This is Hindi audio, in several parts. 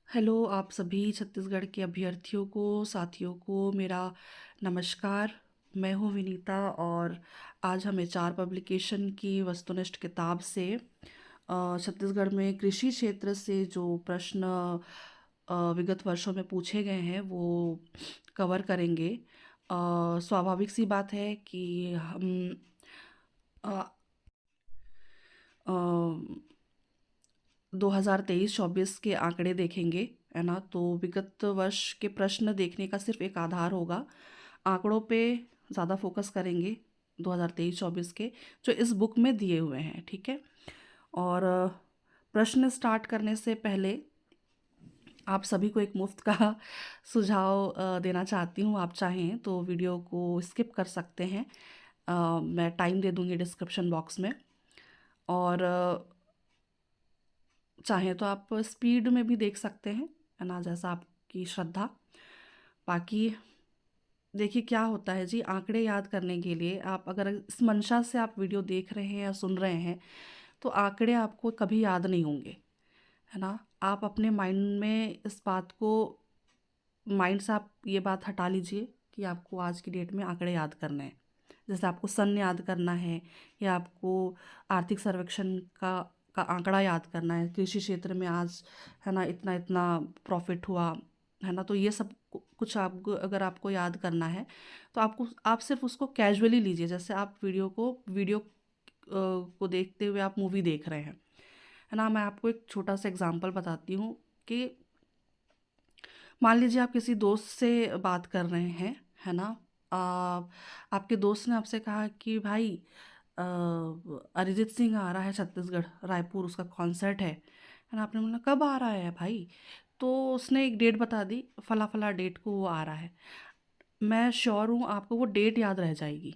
हेलो आप सभी छत्तीसगढ़ के अभ्यर्थियों को, साथियों को मेरा नमस्कार। मैं हूँ विनीता और आज हम एचआर पब्लिकेशन की वस्तुनिष्ठ किताब से छत्तीसगढ़ में कृषि क्षेत्र से जो प्रश्न विगत वर्षों में पूछे गए हैं वो कवर करेंगे। स्वाभाविक सी बात है कि हम अ, अ, 2023-24 के आंकड़े देखेंगे, है ना। तो विगत वर्ष के प्रश्न देखने का सिर्फ एक आधार होगा। आंकड़ों पे ज़्यादा फोकस करेंगे 2023-24 के, जो इस बुक में दिए हुए हैं, ठीक है। और प्रश्न स्टार्ट करने से पहले आप सभी को एक मुफ्त का सुझाव देना चाहती हूँ। आप चाहें तो वीडियो को स्किप कर सकते हैं। मैं टाइम दे दूँगी डिस्क्रिप्शन बॉक्स में। और चाहें तो आप स्पीड में भी देख सकते हैं, है ना, जैसा आपकी श्रद्धा। बाकी देखिए क्या होता है जी, आंकड़े याद करने के लिए आप अगर इस मंशा से आप वीडियो देख रहे हैं या सुन रहे हैं तो आंकड़े आपको कभी याद नहीं होंगे, है ना। आप अपने माइंड में इस बात को, माइंड से आप ये बात हटा लीजिए कि आपको आज की डेट में आंकड़े याद करने हैं। जैसे आपको सन याद करना है या आपको आर्थिक सर्वेक्षण का आंकड़ा याद करना है, कृषि क्षेत्र में आज, है ना, इतना इतना प्रॉफिट हुआ, है ना। तो ये सब कुछ आपको अगर आपको याद करना है तो आप सिर्फ उसको कैजुअली लीजिए, जैसे आप वीडियो को देखते हुए आप मूवी देख रहे हैं, है ना। मैं आपको एक छोटा सा एग्जांपल बताती हूँ कि मान लीजिए आप किसी दोस्त से बात कर रहे हैं, है ना। आ, आपके दोस्त ने आपसे कहा कि भाई अ, अरिजीत सिंह आ रहा है छत्तीसगढ़, रायपुर, उसका कॉन्सर्ट है ना। आपने बोला कब आ रहा है भाई? तो उसने एक डेट बता दी, फला फला डेट को वो आ रहा है। मैं श्योर हूँ आपको वो डेट याद रह जाएगी।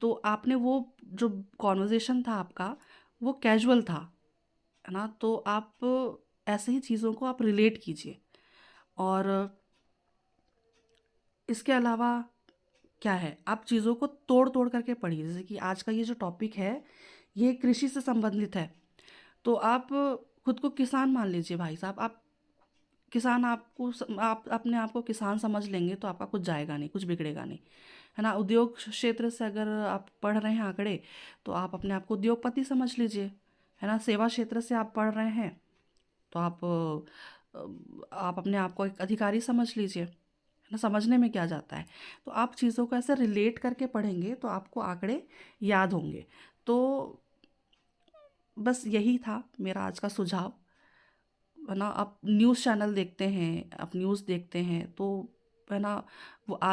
तो आपने वो जो कॉन्वर्जेशन था आपका वो कैजुअल था, है ना। तो आप ऐसे ही चीज़ों को आप रिलेट कीजिए। और इसके अलावा क्या है, आप चीज़ों को तोड़ तोड़ करके पढ़िए। जैसे कि आज का ये जो टॉपिक है ये कृषि से संबंधित है, तो आप खुद को किसान मान लीजिए भाई साहब। आप किसान, आप अपने आप को किसान समझ लेंगे तो आपका कुछ जाएगा नहीं, कुछ बिगड़ेगा नहीं, है ना। उद्योग क्षेत्र से अगर आप पढ़ रहे हैं आंकड़े तो आप अपने आप को उद्योगपति समझ लीजिए, है ना। सेवा क्षेत्र से आप पढ़ रहे हैं तो आप अपने आप को एक अधिकारी समझ लीजिए, है ना। समझने में क्या जाता है। तो आप चीज़ों को ऐसे रिलेट करके पढ़ेंगे तो आपको आंकड़े याद होंगे। तो बस यही था मेरा आज का सुझाव, है ना। आप न्यूज़ चैनल देखते हैं, आप न्यूज़ देखते हैं तो, है ना,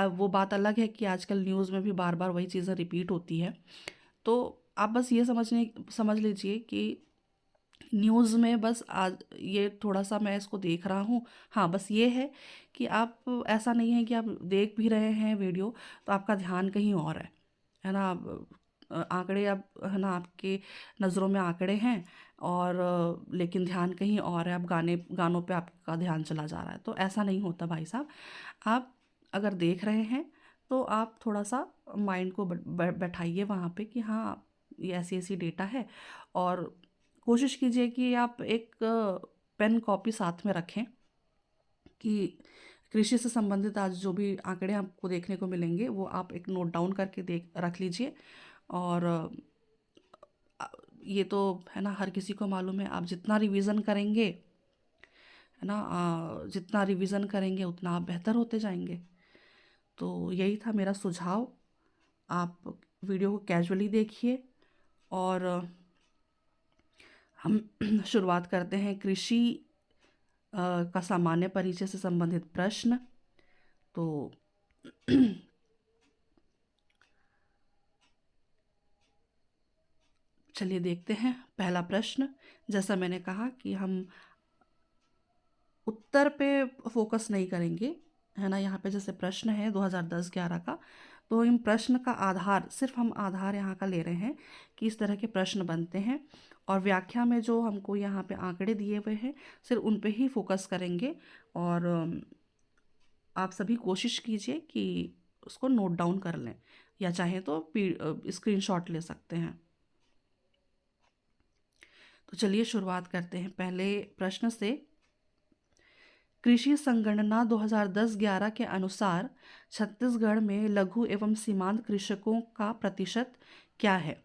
वो बात अलग है कि आजकल न्यूज़ में भी बार बार वही चीज़ें रिपीट होती है। तो आप बस ये समझ लीजिए कि न्यूज़ में बस आज ये थोड़ा सा मैं इसको देख रहा हूँ। हाँ, बस ये है कि आप, ऐसा नहीं है कि आप देख भी रहे हैं वीडियो तो आपका ध्यान कहीं और है ना। आंकड़े अब, है ना, आपके नज़रों में आंकड़े हैं और लेकिन ध्यान कहीं और है। अब गानों पे आपका ध्यान चला जा रहा है, तो ऐसा नहीं होता भाई साहब। आप अगर देख रहे हैं तो आप थोड़ा सा माइंड को बैठाइए वहाँ पे कि हाँ ये ऐसी ऐसी डेटा है। और कोशिश कीजिए कि आप एक पेन कॉपी साथ में रखें कि कृषि से संबंधित आज जो भी आंकड़े आपको देखने को मिलेंगे वो आप एक नोट डाउन करके देख रख लीजिए। और अ, ये तो, है ना, हर किसी को मालूम है, आप जितना रिवीजन करेंगे, है ना, जितना रिवीजन करेंगे उतना आप बेहतर होते जाएंगे। तो यही था मेरा सुझाव। आप वीडियो को कैजुअली देखिए और हम शुरुआत करते हैं कृषि का सामान्य परिचय से संबंधित प्रश्न। तो चलिए देखते हैं पहला प्रश्न। जैसा मैंने कहा कि हम उत्तर पे फोकस नहीं करेंगे, है ना। यहाँ पे जैसे प्रश्न है 2010-11 का, तो इन प्रश्न का आधार सिर्फ हम आधार यहाँ का ले रहे हैं कि इस तरह के प्रश्न बनते हैं। और व्याख्या में जो हमको यहाँ पे आंकड़े दिए हुए हैं सिर्फ उन पे ही फोकस करेंगे। और आप सभी कोशिश कीजिए कि उसको नोट डाउन कर लें या चाहें तो स्क्रीनशॉट ले सकते हैं। तो चलिए शुरुआत करते हैं पहले प्रश्न से। कृषि संगणना 2010-11 के अनुसार छत्तीसगढ़ में लघु एवं सीमांत कृषकों का प्रतिशत क्या है?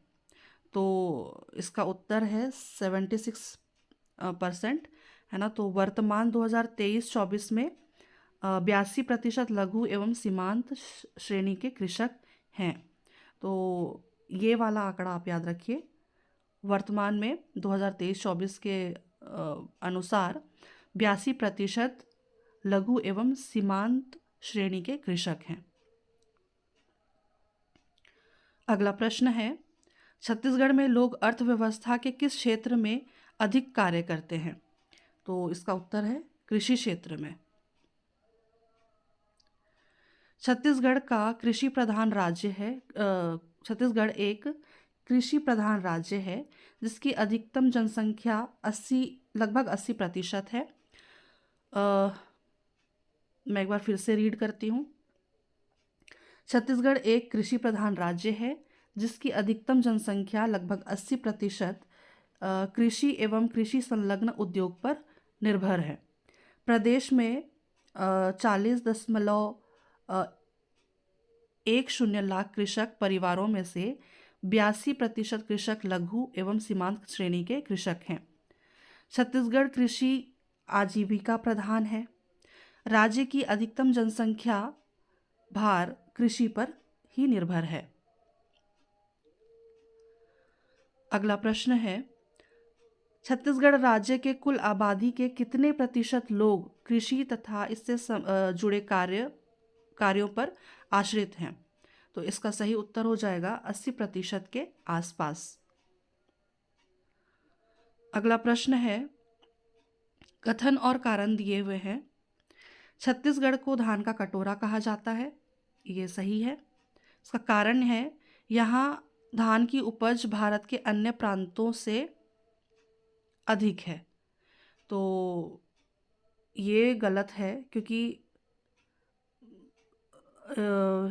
तो इसका उत्तर है 76%, है ना। तो वर्तमान 2023-24 में 82% लघु एवं सीमांत श्रेणी के कृषक हैं। तो ये वाला आंकड़ा आप याद रखिए। वर्तमान में 2023-24 के अनुसार 82% लघु एवं सीमांत श्रेणी के कृषक हैं। अगला प्रश्न है, छत्तीसगढ़ में लोग अर्थव्यवस्था के किस क्षेत्र में अधिक कार्य करते हैं? तो इसका उत्तर है कृषि क्षेत्र में। छत्तीसगढ़ का कृषि प्रधान राज्य है। छत्तीसगढ़ एक कृषि प्रधान राज्य है जिसकी अधिकतम जनसंख्या लगभग 80% है। मैं एक बार फिर से रीड करती हूँ। छत्तीसगढ़ एक कृषि प्रधान राज्य है जिसकी अधिकतम जनसंख्या लगभग 80% कृषि एवं कृषि संलग्न उद्योग पर निर्भर है। प्रदेश में 40.10 लाख कृषक परिवारों में से 82% कृषक लघु एवं सीमांत श्रेणी के कृषक हैं। छत्तीसगढ़ कृषि आजीविका प्रधान है। राज्य की अधिकतम जनसंख्या भार कृषि पर ही निर्भर है। अगला प्रश्न है, छत्तीसगढ़ राज्य के कुल आबादी के कितने प्रतिशत लोग कृषि तथा इससे जुड़े कार्यों पर आश्रित हैं? तो इसका सही उत्तर हो जाएगा 80% के आसपास। अगला प्रश्न है, कथन और कारण दिए हुए हैं। छत्तीसगढ़ को धान का कटोरा कहा जाता है, ये सही है। इसका कारण है यहाँ धान की उपज भारत के अन्य प्रांतों से अधिक है। तो ये गलत है क्योंकि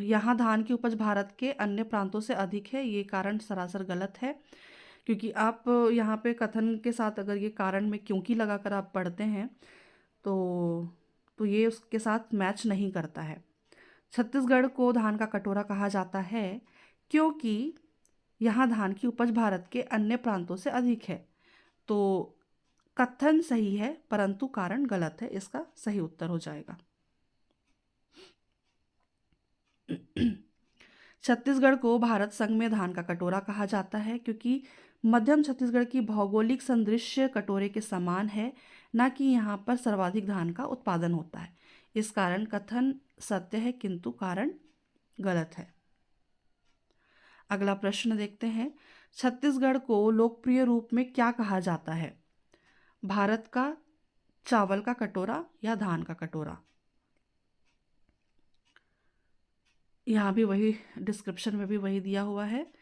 यहाँ धान की उपज भारत के अन्य प्रांतों से अधिक है, ये कारण सरासर गलत है। क्योंकि आप यहाँ पे कथन के साथ अगर ये कारण में क्योंकि लगाकर आप पढ़ते हैं तो ये उसके साथ मैच नहीं करता है। छत्तीसगढ़ को धान का कटोरा कहा जाता है क्योंकि यहाँ धान की उपज भारत के अन्य प्रांतों से अधिक है। तो कथन सही है परंतु कारण गलत है, इसका सही उत्तर हो जाएगा। छत्तीसगढ़ को भारत संघ में धान का कटोरा कहा जाता है क्योंकि मध्यम छत्तीसगढ़ की भौगोलिक संदृश्य कटोरे के समान है, न कि यहाँ पर सर्वाधिक धान का उत्पादन होता है। इस कारण कथन सत्य है किंतु कारण गलत है। अगला प्रश्न देखते हैं, छत्तीसगढ़ को लोकप्रिय रूप में क्या कहा जाता है? भारत का चावल का कटोरा या धान का कटोरा? यहाँ भी वही डिस्क्रिप्शन में भी वही दिया हुआ है।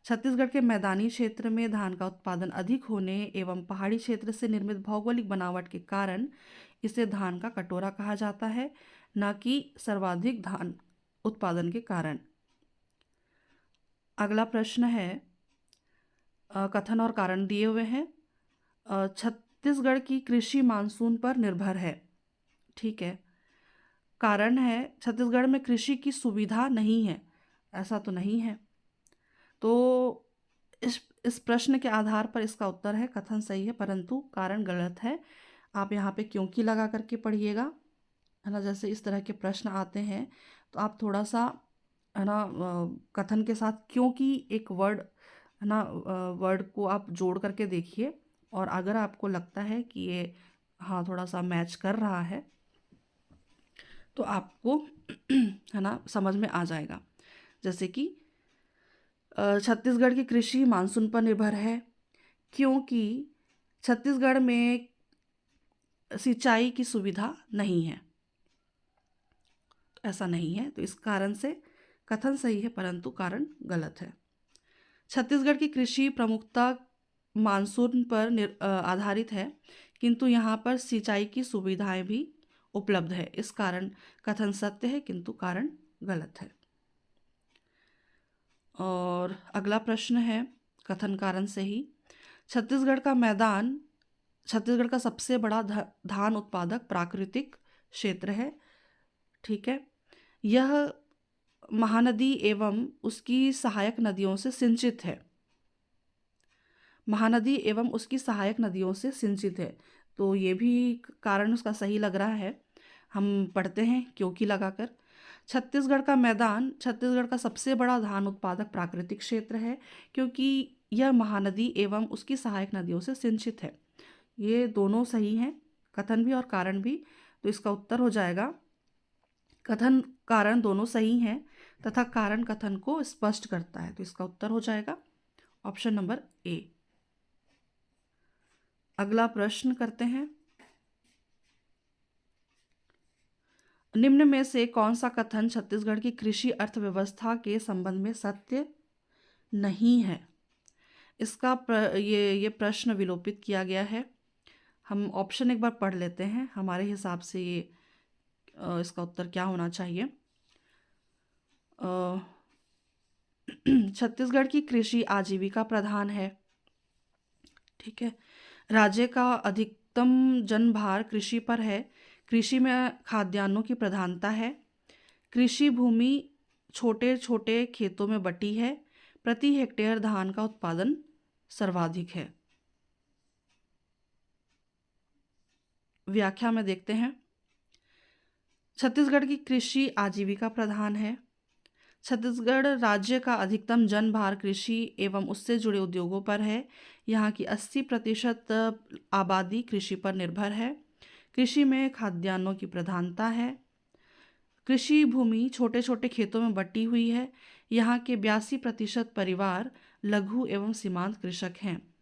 छत्तीसगढ़ के मैदानी क्षेत्र में धान का उत्पादन अधिक होने एवं पहाड़ी क्षेत्र से निर्मित भौगोलिक बनावट के कारण इसे धान का कटोरा कहा जाता है, न कि सर्वाधिक धान उत्पादन के कारण। अगला प्रश्न है, कथन और कारण दिए हुए हैं। छत्तीसगढ़ की कृषि मानसून पर निर्भर है, ठीक है। कारण है छत्तीसगढ़ में कृषि की सुविधा नहीं है, ऐसा तो नहीं है। तो इस प्रश्न के आधार पर इसका उत्तर है कथन सही है परंतु कारण गलत है। आप यहाँ पे क्योंकि लगा करके पढ़िएगा, है ना। जैसे इस तरह के प्रश्न आते हैं तो आप थोड़ा सा, है ना, कथन के साथ क्योंकि एक वर्ड, है ना, वर्ड को आप जोड़ करके देखिए और अगर आपको लगता है कि ये हाँ थोड़ा सा मैच कर रहा है तो आपको है ना समझ में आ जाएगा। जैसे कि छत्तीसगढ़ की कृषि मानसून पर निर्भर है क्योंकि छत्तीसगढ़ में सिंचाई की सुविधा नहीं है, ऐसा नहीं है। तो इस कारण से कथन सही है परंतु कारण गलत है। छत्तीसगढ़ की कृषि प्रमुखता मानसून पर आधारित है किंतु यहाँ पर सिंचाई की सुविधाएं भी उपलब्ध है, इस कारण कथन सत्य है किंतु कारण गलत है। और अगला प्रश्न है कथन कारण से ही, छत्तीसगढ़ का सबसे बड़ा धान उत्पादक प्राकृतिक क्षेत्र है। ठीक है, यह महानदी एवं उसकी सहायक नदियों से सिंचित है। महानदी एवं उसकी सहायक नदियों से सिंचित है। तो ये भी कारण उसका सही लग रहा है। हम पढ़ते हैं क्योंकि लगाकर। छत्तीसगढ़ का मैदान छत्तीसगढ़ का सबसे बड़ा धान उत्पादक प्राकृतिक क्षेत्र है, क्योंकि यह महानदी एवं उसकी सहायक नदियों से सिंचित है। ये दोनों सही हैं, कथन भी और कारण भी। तो इसका उत्तर हो जाएगा, कथन कारण दोनों सही हैं तथा कारण कथन को स्पष्ट करता है। तो इसका उत्तर हो जाएगा ऑप्शन नंबर ए। अगला प्रश्न करते हैं। निम्न में से कौन सा कथन छत्तीसगढ़ की कृषि अर्थव्यवस्था के संबंध में सत्य नहीं है? इसका ये प्रश्न विलोपित किया गया है। हम ऑप्शन एक बार पढ़ लेते हैं, हमारे हिसाब से ये इसका उत्तर क्या होना चाहिए। छत्तीसगढ़ की कृषि आजीविका प्रधान है। ठीक है, राज्य का अधिकतम जनभार कृषि पर है। कृषि में खाद्यान्नों की प्रधानता है। कृषि भूमि छोटे छोटे खेतों में बटी है। प्रति हेक्टेयर धान का उत्पादन सर्वाधिक है। व्याख्या में देखते हैं। छत्तीसगढ़ की कृषि आजीविका प्रधान है। छत्तीसगढ़ राज्य का अधिकतम जनभार कृषि एवं उससे जुड़े उद्योगों पर है। यहाँ की 80% आबादी कृषि पर निर्भर है। कृषि में खाद्यान्नों की प्रधानता है। कृषि भूमि छोटे छोटे खेतों में बटी हुई है। यहाँ के 82% परिवार लघु एवं सीमांत कृषक हैं।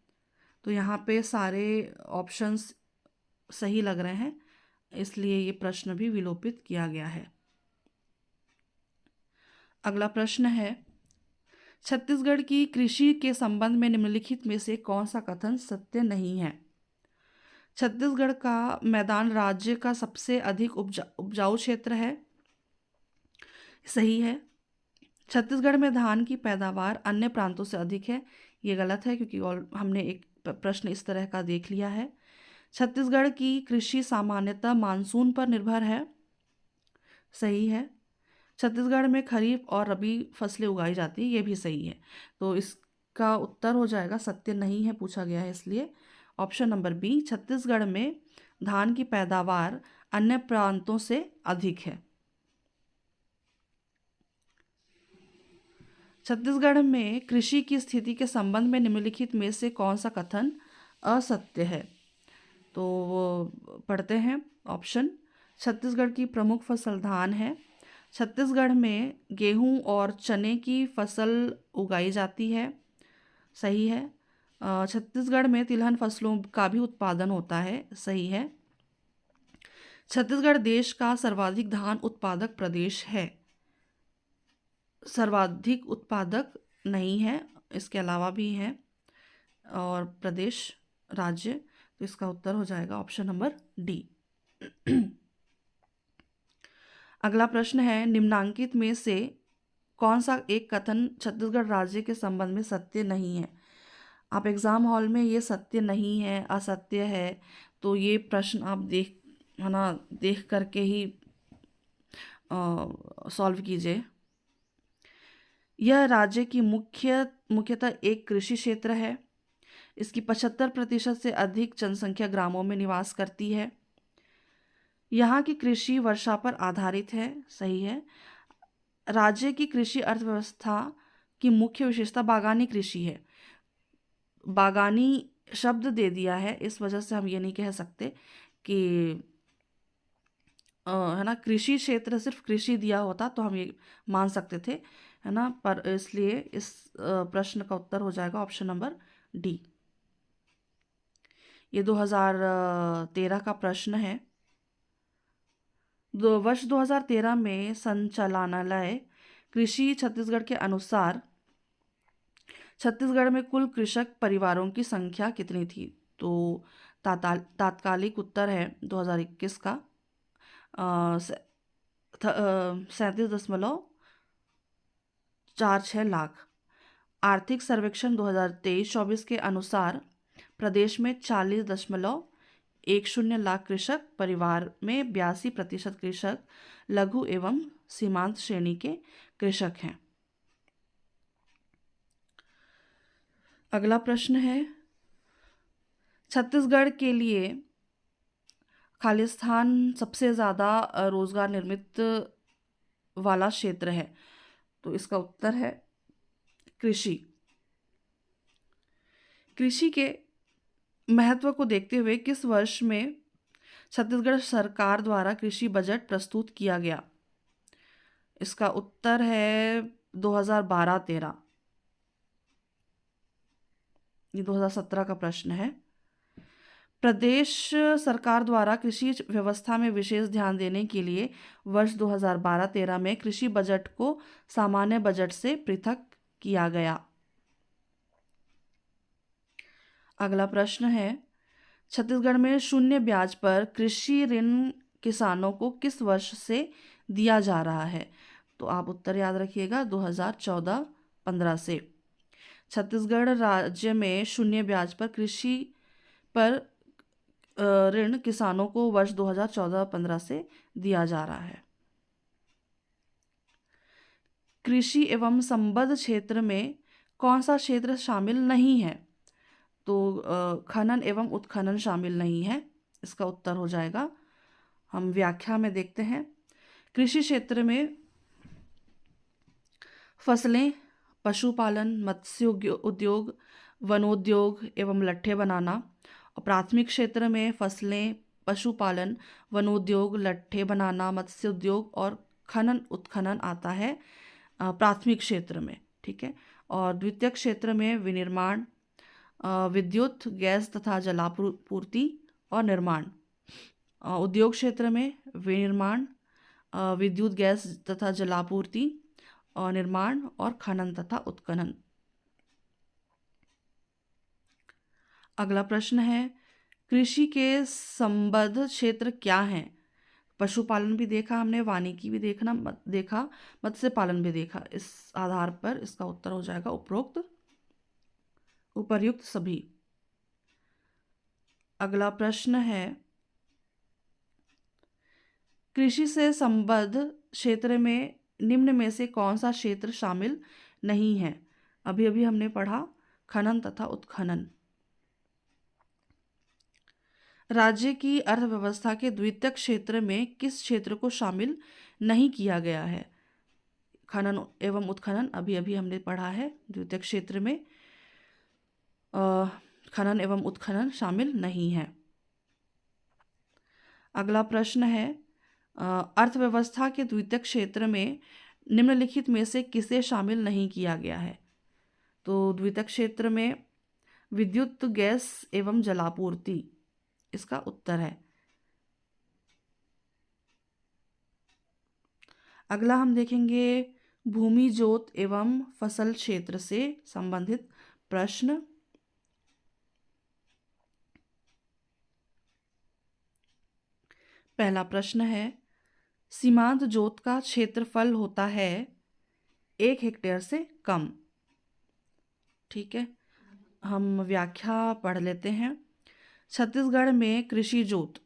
तो यहाँ पे सारे ऑप्शंस सही लग रहे हैं, इसलिए ये प्रश्न भी विलोपित किया गया है। अगला प्रश्न है, छत्तीसगढ़ की कृषि के संबंध में निम्नलिखित में से कौन सा कथन सत्य नहीं है? छत्तीसगढ़ का मैदान राज्य का सबसे अधिक उपजाऊ क्षेत्र है। सही है। छत्तीसगढ़ में धान की पैदावार अन्य प्रांतों से अधिक है। ये गलत है, क्योंकि और हमने एक प्रश्न इस तरह का देख लिया है। छत्तीसगढ़ की कृषि सामान्यतः मानसून पर निर्भर है। सही है। छत्तीसगढ़ में खरीफ और रबी फसलें उगाई जाती है। ये भी सही है। तो इसका उत्तर हो जाएगा, सत्य नहीं है पूछा गया है इसलिए ऑप्शन नंबर बी, छत्तीसगढ़ में धान की पैदावार अन्य प्रांतों से अधिक है। छत्तीसगढ़ में कृषि की स्थिति के संबंध में निम्नलिखित में से कौन सा कथन असत्य है? तो वो पढ़ते हैं ऑप्शन। छत्तीसगढ़ की प्रमुख फसल धान है। छत्तीसगढ़ में गेहूं और चने की फसल उगाई जाती है। सही है। छत्तीसगढ़ में तिलहन फसलों का भी उत्पादन होता है। सही है। छत्तीसगढ़ देश का सर्वाधिक धान उत्पादक प्रदेश है। सर्वाधिक उत्पादक नहीं है, इसके अलावा भी हैं और प्रदेश, राज्य। तो इसका उत्तर हो जाएगा ऑप्शन नंबर डी। अगला प्रश्न है, निम्नांकित में से कौन सा एक कथन छत्तीसगढ़ राज्य के संबंध में सत्य नहीं है? आप एग्ज़ाम हॉल में ये सत्य नहीं है, असत्य है, तो ये प्रश्न आप देख करके ही सॉल्व कीजिए। यह राज्य की मुख्यतः एक कृषि क्षेत्र है। इसकी 75% से अधिक जनसंख्या ग्रामों में निवास करती है। यहाँ की कृषि वर्षा पर आधारित है। सही है। राज्य की कृषि अर्थव्यवस्था की मुख्य विशेषता बागानी कृषि है। बागानी शब्द दे दिया है, इस वजह से हम ये नहीं कह सकते कि है ना, कृषि क्षेत्र सिर्फ कृषि दिया होता तो हम ये मान सकते थे, है ना, पर इसलिए इस प्रश्न का उत्तर हो जाएगा ऑप्शन नंबर डी। ये 2013 का प्रश्न है। वर्ष 2013 में संचालनालय कृषि छत्तीसगढ़ के अनुसार छत्तीसगढ़ में कुल कृषक परिवारों की संख्या कितनी थी? तो तात्कालिक उत्तर है 2021 का 37.46 लाख। आर्थिक सर्वेक्षण 2023-24 के अनुसार प्रदेश में 1,000,000 कृषक परिवार में 82% कृषक लघु एवं सीमांत श्रेणी के कृषक हैं। अगला प्रश्न है, छत्तीसगढ़ के लिए खालिस्तान सबसे ज़्यादा रोजगार निर्मित वाला क्षेत्र है। तो इसका उत्तर है कृषि। कृषि के महत्व को देखते हुए किस वर्ष में छत्तीसगढ़ सरकार द्वारा कृषि बजट प्रस्तुत किया गया? इसका उत्तर है 2012-13। ये 2017 का प्रश्न है। प्रदेश सरकार द्वारा कृषि व्यवस्था में विशेष ध्यान देने के लिए वर्ष 2012-13 में कृषि बजट को सामान्य बजट से पृथक किया गया। अगला प्रश्न है, छत्तीसगढ़ में शून्य ब्याज पर कृषि ऋण किसानों को किस वर्ष से दिया जा रहा है? तो आप उत्तर याद रखिएगा, 2014-15 से। छत्तीसगढ़ राज्य में शून्य ब्याज पर कृषि पर ऋण किसानों को वर्ष 2014-15 से दिया जा रहा है। कृषि एवं संबद्ध क्षेत्र में कौन सा क्षेत्र शामिल नहीं है? तो खनन एवं उत्खनन शामिल नहीं है। इसका उत्तर हो जाएगा, हम व्याख्या में देखते हैं, कृषि क्षेत्र में फसलें, पशुपालन, मत्स्य उद्योग, वनोद्योग एवं लट्ठे बनाना। और प्राथमिक क्षेत्र में फसलें, पशुपालन, वनोद्योग, लट्ठे बनाना, मत्स्य उद्योग और खनन उत्खनन आता है प्राथमिक क्षेत्र में। ठीक है। और द्वितीयक क्षेत्र में विनिर्माण, विद्युत, गैस तथा जलापूर्ति और निर्माण। उद्योग क्षेत्र में विनिर्माण, विद्युत, गैस तथा जलापूर्ति और निर्माण और खनन तथा उत्खनन। अगला प्रश्न है, कृषि के संबद्ध क्षेत्र क्या हैं? पशुपालन भी देखा हमने, वानिकी भी देखा, मत्स्य पालन भी देखा। इस आधार पर इसका उत्तर हो जाएगा उपर्युक्त सभी। अगला प्रश्न है, कृषि से संबद्ध क्षेत्र में निम्न में से कौन सा क्षेत्र शामिल नहीं है? अभी अभी हमने पढ़ा खनन तथा उत्खनन। राज्य की अर्थव्यवस्था के द्वितीयक क्षेत्र में किस क्षेत्र को शामिल नहीं किया गया है? खनन एवं उत्खनन अभी अभी हमने पढ़ा है, द्वितीयक क्षेत्र में खनन एवं उत्खनन शामिल नहीं है। अगला प्रश्न है, अर्थव्यवस्था के द्वितीयक क्षेत्र में निम्नलिखित में से किसे शामिल नहीं किया गया है? तो द्वितीयक क्षेत्र में विद्युत, गैस एवं जलापूर्ति इसका उत्तर है। अगला हम देखेंगे भूमि जोत एवं फसल क्षेत्र से संबंधित प्रश्न। पहला प्रश्न है, सीमांत जोत का क्षेत्रफल होता है 1 हेक्टेयर से कम। ठीक है, हम व्याख्या पढ़ लेते हैं। छत्तीसगढ़ में कृषि जोत,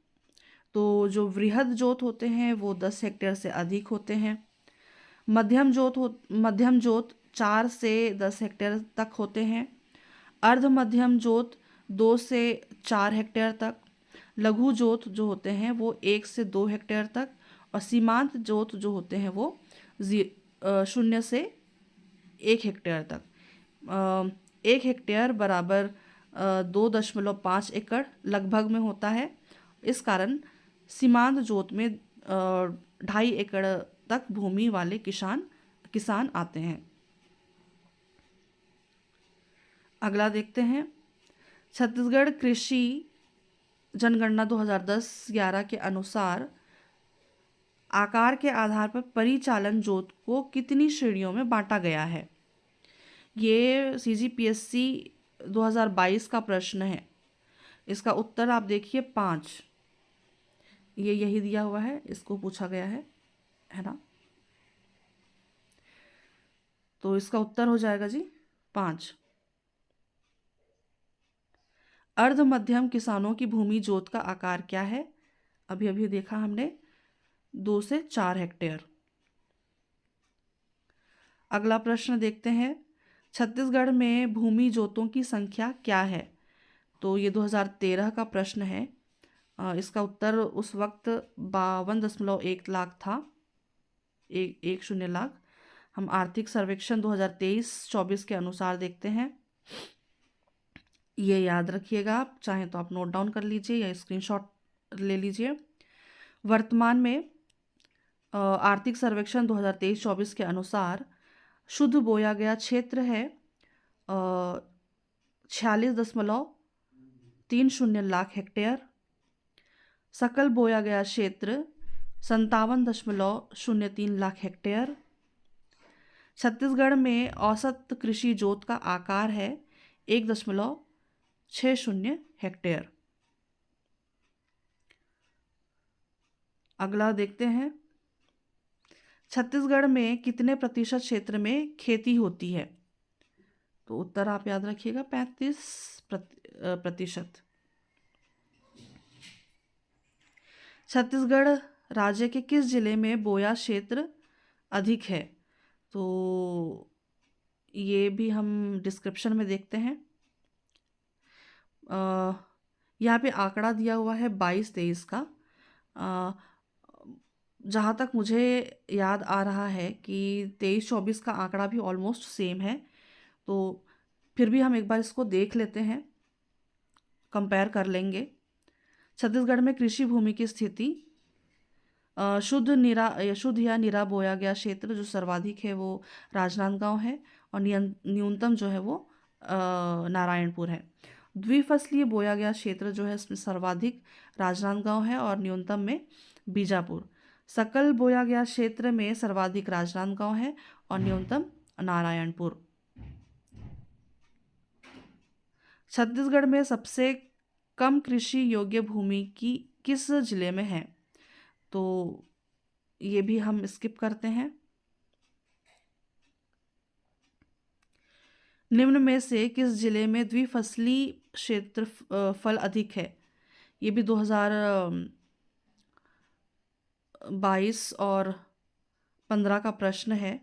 तो जो वृहद जोत होते हैं वो 10 हेक्टेयर से अधिक होते हैं। मध्यम जोत 4 से 10 हेक्टेयर तक होते हैं। अर्ध मध्यम जोत 2 से 4 हेक्टेयर तक। लघु जोत जो होते हैं वो 1 से 2 हेक्टेयर तक। और सीमांत जोत जो होते हैं वो 0 से 1 हेक्टेयर तक। 1 हेक्टेयर बराबर 2.5 एकड़ लगभग में होता है। इस कारण सीमांत जोत में 2.5 एकड़ तक भूमि वाले किसान आते हैं। अगला देखते हैं, छत्तीसगढ़ कृषि जनगणना 2010-11 के अनुसार आकार के आधार पर परिचालन जोत को कितनी श्रेणियों में बांटा गया है? ये CGPSC 2022 का प्रश्न है। इसका उत्तर आप देखिए 5। ये यही दिया हुआ है, इसको पूछा गया है ना? तो इसका उत्तर हो जाएगा जी 5। अर्ध मध्यम किसानों की भूमि जोत का आकार क्या है? अभी अभी देखा हमने, 2 से 4 हेक्टेयर। अगला प्रश्न देखते हैं, छत्तीसगढ़ में भूमि जोतों की संख्या क्या है? तो ये 2013 का प्रश्न है। इसका उत्तर उस वक्त 52.1 लाख था, 10 लाख। हम आर्थिक सर्वेक्षण 2023-24 के अनुसार देखते हैं। ये याद रखिएगा, आप चाहें तो आप नोट डाउन कर लीजिए या स्क्रीनशॉट ले लीजिए। वर्तमान में आर्थिक सर्वेक्षण 2023-24 के अनुसार शुद्ध बोया गया क्षेत्र है 46.30 लाख हेक्टेयर। सकल बोया गया क्षेत्र 57.03 लाख हेक्टेयर। छत्तीसगढ़ में औसत कृषि जोत का आकार है 1.60 हेक्टेयर। अगला देखते हैं, छत्तीसगढ़ में कितने प्रतिशत क्षेत्र में खेती होती है? तो उत्तर आप याद रखिएगा, 35%। छत्तीसगढ़ राज्य के किस जिले में बोया क्षेत्र अधिक है? तो ये भी हम डिस्क्रिप्शन में देखते हैं। यहाँ पे आंकड़ा दिया हुआ है 22-23 का। जहाँ तक मुझे याद आ रहा है कि 23-24 का आंकड़ा भी ऑलमोस्ट सेम है, तो फिर भी हम एक बार इसको देख लेते हैं, कंपेयर कर लेंगे। छत्तीसगढ़ में कृषि भूमि की स्थिति, शुद्ध या निरा बोया गया क्षेत्र जो सर्वाधिक है वो राजनांदगांव है, और न्यूनतम जो है वो नारायणपुर है। द्विफसलीय बोया गया क्षेत्र जो है इसमें सर्वाधिक राजनांदगांव है और न्यूनतम में बीजापुर। सकल बोया गया क्षेत्र में सर्वाधिक राजनांदगांव है और न्यूनतम नारायणपुर। छत्तीसगढ़ में सबसे कम कृषि योग्य भूमि की किस जिले में है? तो ये भी हम स्किप करते हैं। निम्न में से किस जिले में द्विफसली क्षेत्रफल अधिक है? ये भी 2022 और 15 का प्रश्न है,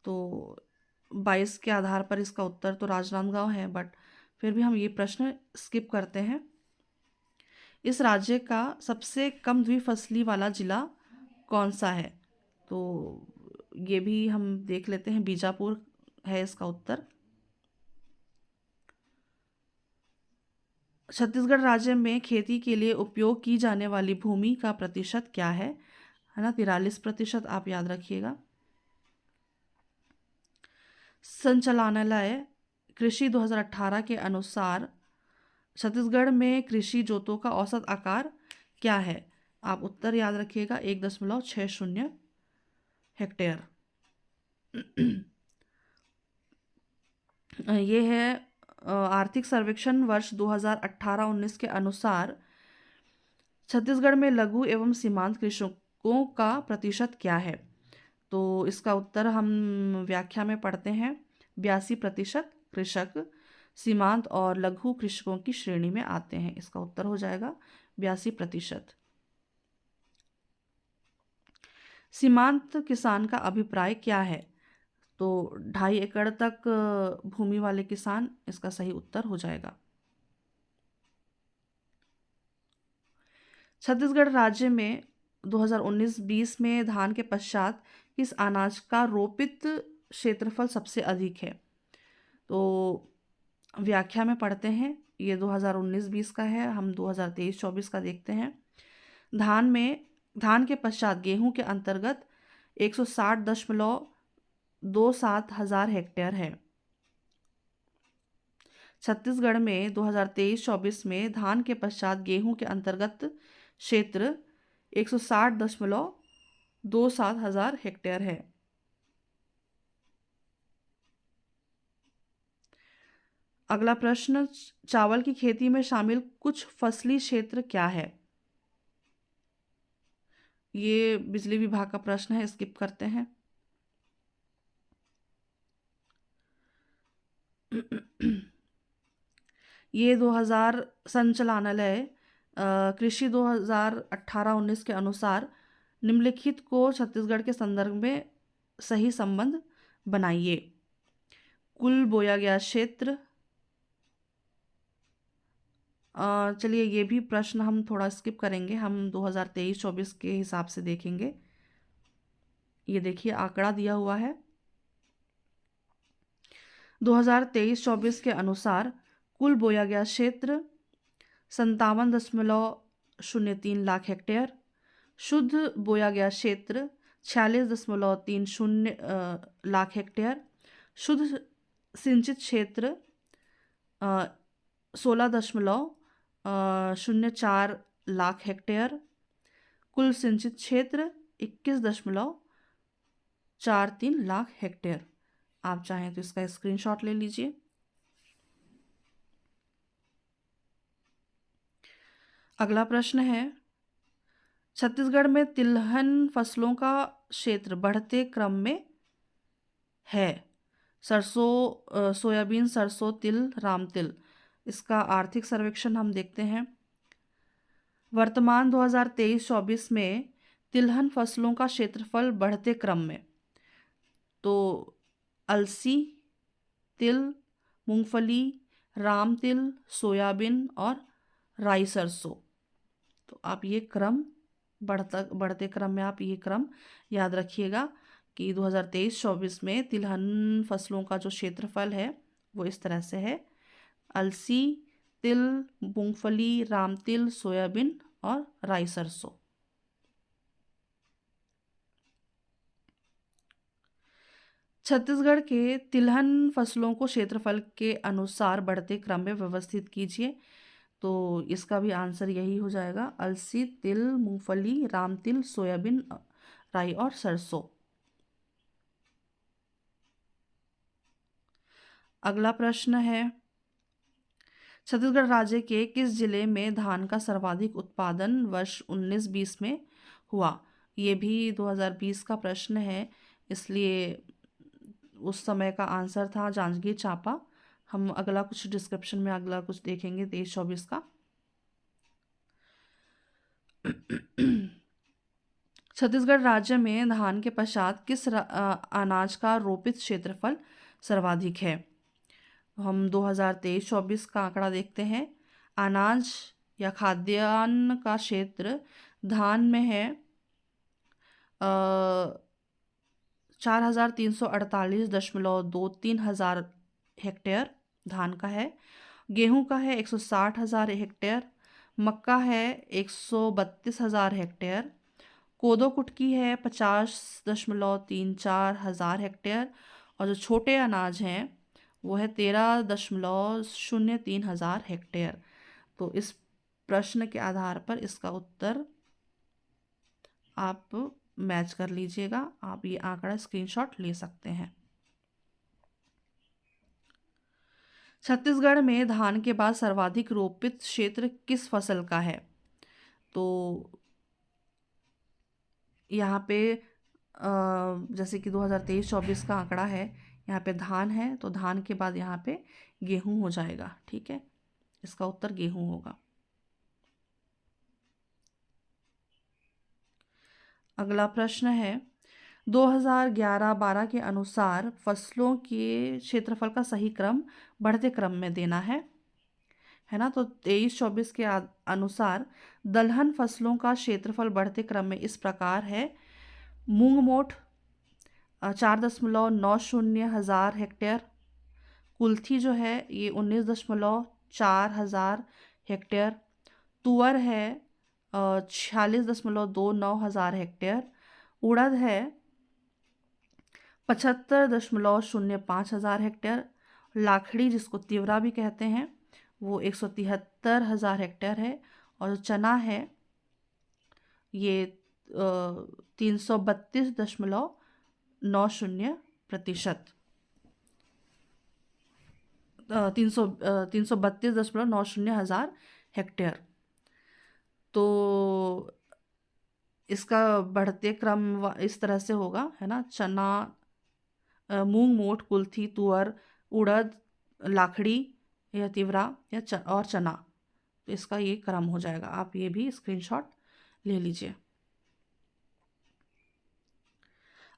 तो 22 के आधार पर इसका उत्तर तो राजनांदगांव है, बट फिर भी हम ये प्रश्न स्किप करते हैं। इस राज्य का सबसे कम द्विफसली वाला जिला कौन सा है? तो ये भी हम देख लेते हैं, बीजापुर है इसका उत्तर। छत्तीसगढ़ राज्य में खेती के लिए उपयोग की जाने वाली भूमि का प्रतिशत क्या है ना? 43%, आप याद रखिएगा। संचालनालय कृषि 2018 के अनुसार छत्तीसगढ़ में कृषि जोतों का औसत आकार क्या है? आप उत्तर याद रखिएगा, 1.60 हेक्टेयर। ये है आर्थिक सर्वेक्षण वर्ष 2018-19 के अनुसार छत्तीसगढ़ में लघु एवं सीमांत कृषकों का प्रतिशत क्या है? तो इसका उत्तर हम व्याख्या में पढ़ते हैं। 82% कृषक सीमांत और लघु कृषकों की श्रेणी में आते हैं। इसका उत्तर हो जाएगा 82%। सीमांत किसान का अभिप्राय क्या है? तो 2.5 एकड़ तक भूमि वाले किसान, इसका सही उत्तर हो जाएगा। छत्तीसगढ़ राज्य में 2019-20 में धान के पश्चात किस अनाज का रोपित क्षेत्रफल सबसे अधिक है? तो व्याख्या में पढ़ते हैं, ये 2019-20 का है, हम 2023-24 का देखते हैं। धान के पश्चात गेहूं के अंतर्गत 160.27 हजार हेक्टेयर है। छत्तीसगढ़ में 2023-24 में धान के पश्चात गेहूं के अंतर्गत क्षेत्र 160.27 हजार हेक्टेयर है। अगला प्रश्न, चावल की खेती में शामिल कुछ फसली क्षेत्र क्या है? ये बिजली विभाग का प्रश्न है, स्किप करते हैं। ये 2000 संचालनालय कृषि 2018-19 के अनुसार निम्नलिखित को छत्तीसगढ़ के संदर्भ में सही संबंध बनाइए। कुल बोया गया क्षेत्र, चलिए ये भी प्रश्न हम थोड़ा स्किप करेंगे, हम 2023-24 के हिसाब से देखेंगे। ये देखिए आंकड़ा दिया हुआ है 2023-24 के अनुसार कुल बोया गया क्षेत्र 57.03 लाख हेक्टेयर, शुद्ध बोया गया क्षेत्र 46.30 लाख हेक्टेयर, शुद्ध सिंचित क्षेत्र 16.04 लाख हेक्टेयर, कुल सिंचित क्षेत्र 21.43 लाख हेक्टेयर। आप चाहें तो इसका स्क्रीनशॉट ले लीजिए। अगला प्रश्न है, छत्तीसगढ़ में तिलहन फसलों का क्षेत्र बढ़ते क्रम में है। सरसों, सोयाबीन, सरसों, तिल, राम तिल। इसका आर्थिक सर्वेक्षण हम देखते हैं। वर्तमान 2023-24 में तिलहन फसलों का क्षेत्रफल बढ़ते क्रम में, तो अलसी, तिल, मूंगफली, राम तिल, सोयाबीन और राई सरसों। तो आप ये क्रम बढ़ते क्रम में आप ये क्रम याद रखिएगा कि 2023-24 में तिलहन फसलों का जो क्षेत्रफल है वो इस तरह से है: अलसी, तिल, मूंगफली, राम तिल, सोयाबीन और राई सरसों। छत्तीसगढ़ के तिलहन फसलों को क्षेत्रफल के अनुसार बढ़ते क्रम में व्यवस्थित कीजिए। तो इसका भी आंसर यही हो जाएगा: अलसी, तिल, मूंगफली, राम तिल, सोयाबीन, राई और सरसों। अगला प्रश्न है, छत्तीसगढ़ राज्य के किस जिले में धान का सर्वाधिक उत्पादन वर्ष 19-20 में हुआ? ये भी 2020 का प्रश्न है, इसलिए उस समय का आंसर था जांजगीर चांपा। हम अगला कुछ डिस्क्रिप्शन में अगला कुछ देखेंगे 23-24 का। छत्तीसगढ़ राज्य में धान के पश्चात किस अनाज का रोपित क्षेत्रफल सर्वाधिक है? हम 2023-24 का आंकड़ा देखते हैं। अनाज या खाद्यान्न का क्षेत्र धान में है 4,348.23 हजार हेक्टेयर धान का है। गेहूं का है 160,000 हेक्टेयर, मक्का है 132,000 हेक्टेयर, कोदो कुटकी है 50.34 हजार हेक्टेयर, और जो छोटे अनाज हैं वो है 13.03 हजार हेक्टेयर। तो इस प्रश्न के आधार पर इसका उत्तर आप मैच कर लीजिएगा। आप ये आंकड़ा स्क्रीनशॉट ले सकते हैं। छत्तीसगढ़ में धान के बाद सर्वाधिक रोपित क्षेत्र किस फसल का है? तो यहाँ पे जैसे कि 2023-24 का आंकड़ा है, यहाँ पे धान है, तो धान के बाद यहाँ पे गेहूं हो जाएगा। ठीक है, इसका उत्तर गेहूं होगा। अगला प्रश्न है, 2011-12 के अनुसार फसलों के क्षेत्रफल का सही क्रम बढ़ते क्रम में देना है ना? तो 23-24 के अनुसार दलहन फसलों का क्षेत्रफल बढ़ते क्रम में इस प्रकार है: मूंग मोठ 4.90 हजार हेक्टेयर, कुल्थी जो है ये 19.4 हजार हेक्टेयर, तुअर है 46.29 हजार हेक्टेयर, उड़द है 75.05 हजार हेक्टेयर, लाखड़ी जिसको तिवरा भी कहते हैं वो 173 हजार हेक्टेयर है, और चना है ये 332.90%, 332.90 हजार हेक्टेयर। तो इसका बढ़ते क्रम इस तरह से होगा, है ना? चना, मूंग मोठ, कुल्थी, तुअर, उड़द, लाखड़ी, या तिवरा या और चना। तो इसका ये क्रम हो जाएगा, आप ये भी स्क्रीनशॉट ले लीजिए।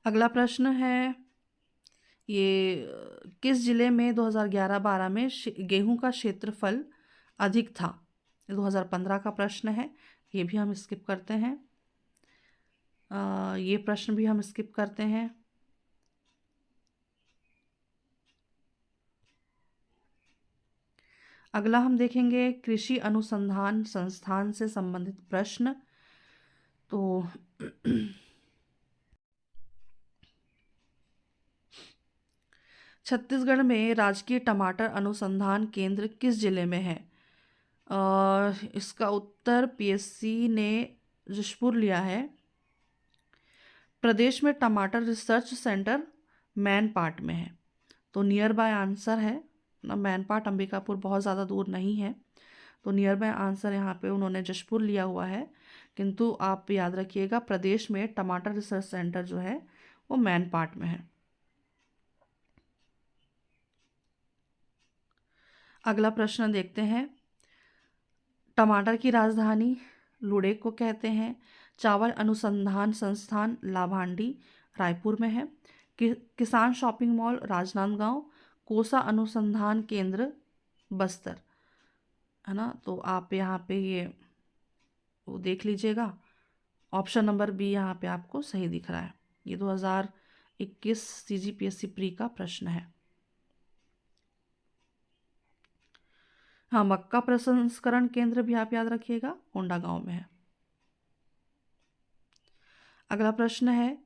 अगला प्रश्न है, ये किस जिले में 2011-12 में गेहूं का क्षेत्रफल अधिक था? 2015 का प्रश्न है, ये भी हम स्किप करते हैं। ये प्रश्न भी हम स्किप करते हैं। अगला हम देखेंगे कृषि अनुसंधान संस्थान से संबंधित प्रश्न। तो छत्तीसगढ़ में राजकीय टमाटर अनुसंधान केंद्र किस जिले में है? इसका उत्तर पीएससी ने जशपुर लिया है। प्रदेश में टमाटर रिसर्च सेंटर मैनपाट में है। तो नियर बाय आंसर है ना, मैनपाट अंबिकापुर बहुत ज़्यादा दूर नहीं है, तो नियर बाय आंसर यहाँ पे उन्होंने जशपुर लिया हुआ है। किंतु आप याद रखिएगा, प्रदेश में टमाटर रिसर्च सेंटर जो है वो मैनपाट में है। अगला प्रश्न देखते हैं, टमाटर की राजधानी लुड़े को कहते हैं। चावल अनुसंधान संस्थान लाभांडी रायपुर में है। किसान शॉपिंग मॉल राजनांदगांव। कोसा अनुसंधान केंद्र बस्तर, है ना। तो आप यहाँ पे ये वो देख लीजिएगा, ऑप्शन नंबर बी यहाँ पे आपको सही दिख रहा है। ये 2021 सीजीपीएससी प्री का प्रश्न है। हाँ, मक्का प्रसंस्करण केंद्र भी आप याद रखिएगा, कोंडागांव में है। अगला प्रश्न है,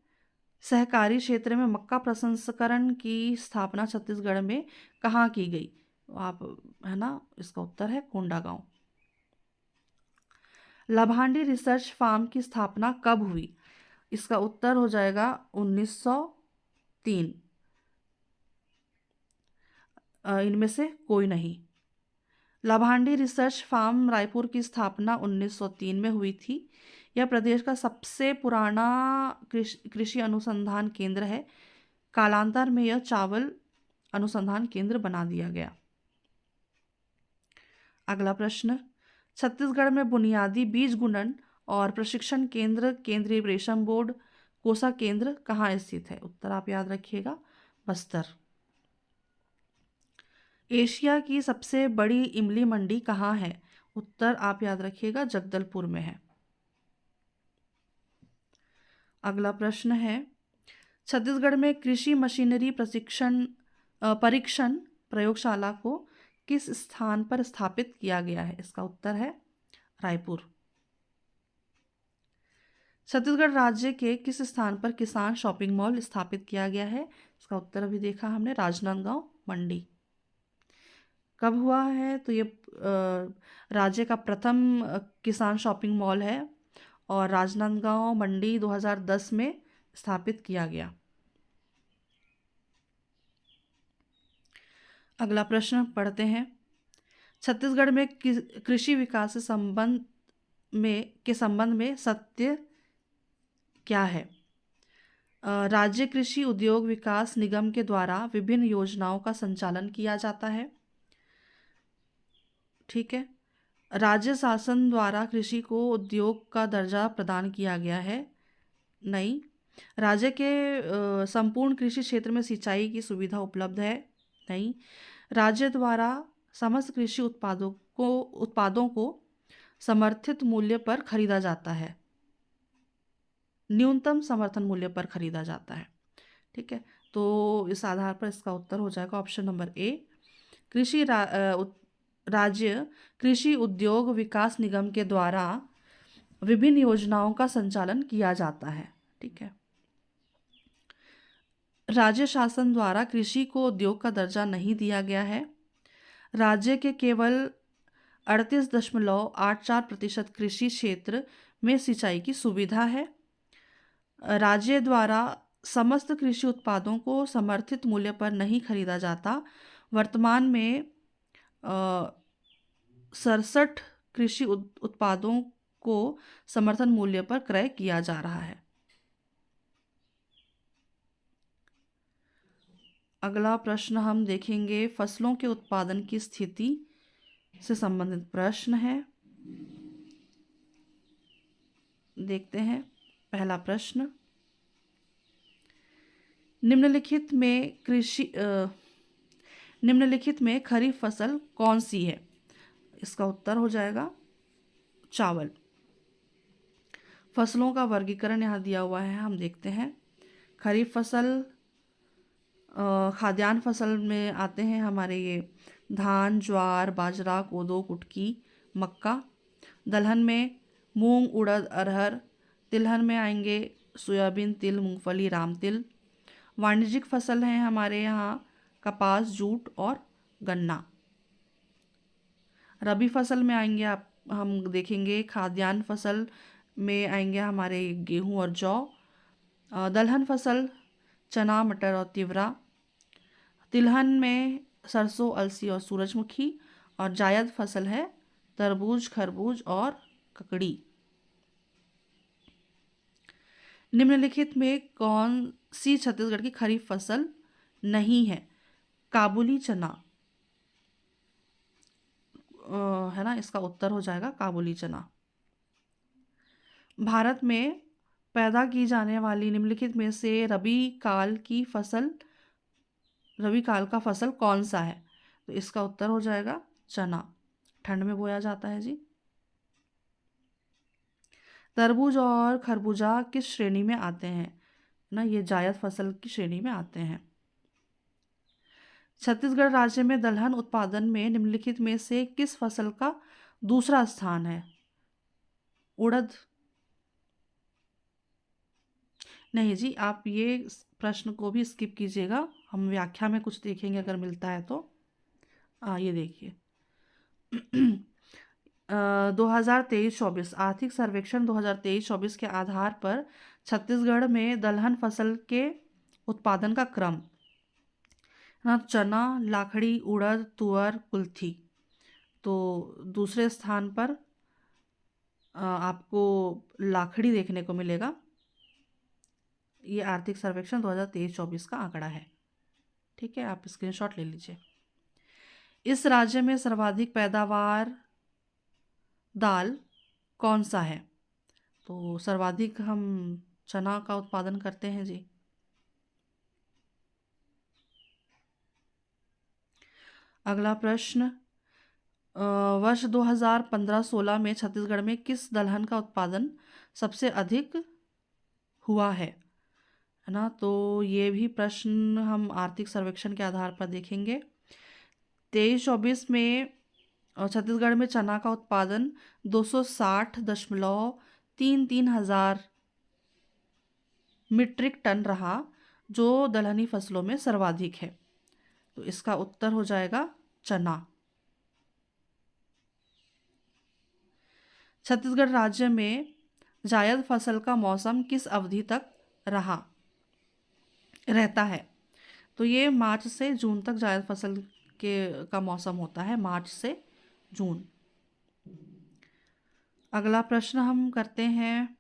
सहकारी क्षेत्र में मक्का प्रसंस्करण की स्थापना छत्तीसगढ़ में कहाँ की गई? आप, है ना, इसका उत्तर है कोंडागांव। लाभांडी रिसर्च फार्म की स्थापना कब हुई? इसका उत्तर हो जाएगा 1903। इनमें से कोई नहीं। लाभांडी रिसर्च फार्म रायपुर की स्थापना 1903 में हुई थी। यह प्रदेश का सबसे पुराना कृषि अनुसंधान केंद्र है। कालांतर में यह चावल अनुसंधान केंद्र बना दिया गया। अगला प्रश्न, छत्तीसगढ़ में बुनियादी बीज गुणन और प्रशिक्षण केंद्र केंद्रीय रेशम बोर्ड कोसा केंद्र कहाँ स्थित है? उत्तर आप याद रखिएगा, बस्तर। एशिया की सबसे बड़ी इमली मंडी कहाँ है? उत्तर आप याद रखिएगा, जगदलपुर में है। अगला प्रश्न है, छत्तीसगढ़ में कृषि मशीनरी परीक्षण प्रयोगशाला को किस स्थान पर स्थापित किया गया है? इसका उत्तर है रायपुर। छत्तीसगढ़ राज्य के किस स्थान पर किसान शॉपिंग मॉल स्थापित किया गया है? इसका उत्तर अभी देखा हमने, राजनांदगांव मंडी। कब हुआ है? तो ये राज्य का प्रथम किसान शॉपिंग मॉल है और राजनांदगांव मंडी 2010 में स्थापित किया गया। अगला प्रश्न पढ़ते हैं, छत्तीसगढ़ में कृषि विकास के संबंध में सत्य क्या है? राज्य कृषि उद्योग विकास निगम के द्वारा विभिन्न योजनाओं का संचालन किया जाता है। ठीक है। राज्य शासन द्वारा कृषि को उद्योग का दर्जा प्रदान किया गया है। नहीं। राज्य के संपूर्ण कृषि क्षेत्र में सिंचाई की सुविधा उपलब्ध है। नहीं। राज्य द्वारा समस्त कृषि उत्पादों को समर्थित मूल्य पर खरीदा जाता है, न्यूनतम समर्थन मूल्य पर खरीदा जाता है। ठीक है, तो इस आधार पर इसका उत्तर हो जाएगा ऑप्शन नंबर ए। राज्य कृषि उद्योग विकास निगम के द्वारा विभिन्न योजनाओं का संचालन किया जाता है। ठीक है, राज्य शासन द्वारा कृषि को उद्योग का दर्जा नहीं दिया गया है। राज्य के केवल 38.84% कृषि क्षेत्र में सिंचाई की सुविधा है। राज्य द्वारा समस्त कृषि उत्पादों को समर्थित मूल्य पर नहीं खरीदा जाता। वर्तमान में 67 कृषि उत्पादों को समर्थन मूल्य पर क्रय किया जा रहा है। अगला प्रश्न हम देखेंगे, फसलों के उत्पादन की स्थिति से संबंधित प्रश्न है। देखते हैं पहला प्रश्न, निम्नलिखित में खरीफ फसल कौन सी है? इसका उत्तर हो जाएगा चावल। फसलों का वर्गीकरण यहाँ दिया हुआ है, हम देखते हैं। खरीफ फसल, खाद्यान्न फसल में आते हैं हमारे ये धान, ज्वार, बाजरा, कोदो, कुटकी, मक्का। दलहन में मूंग, उड़द, अरहर। तिलहन में आएंगे सोयाबीन, तिल, मूंगफली, राम तिल। वाणिज्यिक फसल हैं हमारे यहाँ कपास, जूट और गन्ना। रबी फसल में आएंगे हम देखेंगे खाद्यान्न फसल में आएंगे हमारे गेहूं और जौ। दलहन फसल चना, मटर और तिवरा। तिलहन में सरसों, अलसी और सूरजमुखी। और जायद फसल है तरबूज, खरबूज और ककड़ी। निम्नलिखित में कौन सी छत्तीसगढ़ की खरीफ फसल नहीं है? काबुली चना, है ना, इसका उत्तर हो जाएगा काबुली चना। भारत में पैदा की जाने वाली निम्नलिखित में से रबी काल का फसल कौन सा है? तो इसका उत्तर हो जाएगा चना, ठंड में बोया जाता है जी। तरबूज और खरबूजा किस श्रेणी में आते हैं? ना, ये जायद फसल की श्रेणी में आते हैं। छत्तीसगढ़ राज्य में दलहन उत्पादन में निम्नलिखित में से किस फसल का दूसरा स्थान है? उड़द। नहीं जी, आप ये प्रश्न को भी स्किप कीजिएगा, हम व्याख्या में कुछ देखेंगे अगर मिलता है तो। ये देखिए 2023-24 आर्थिक सर्वेक्षण 2023-24 के आधार पर छत्तीसगढ़ में दलहन फसल के उत्पादन का क्रम ना, चना, लाखड़ी, उड़द, तुअर, कुल्थी। तो दूसरे स्थान पर आपको लाखड़ी देखने को मिलेगा। ये आर्थिक सर्वेक्षण 2023-24 का आंकड़ा है। ठीक है, आप स्क्रीनशॉट ले लीजिए। इस राज्य में सर्वाधिक पैदावार दाल कौन सा है? तो सर्वाधिक हम चना का उत्पादन करते हैं जी। अगला प्रश्न, वर्ष 2015-16 में छत्तीसगढ़ में किस दलहन का उत्पादन सबसे अधिक हुआ है ना? तो ये भी प्रश्न हम आर्थिक सर्वेक्षण के आधार पर देखेंगे। 23-24 में छत्तीसगढ़ में चना का उत्पादन 260.33 हजार मीट्रिक टन रहा, जो दलहनी फसलों में सर्वाधिक है। तो इसका उत्तर हो जाएगा चना। छत्तीसगढ़ राज्य में जायद फसल का मौसम किस अवधि तक रहता है? तो ये मार्च से जून तक जायद फसल का मौसम होता है, मार्च से जून। अगला प्रश्न हम करते हैं,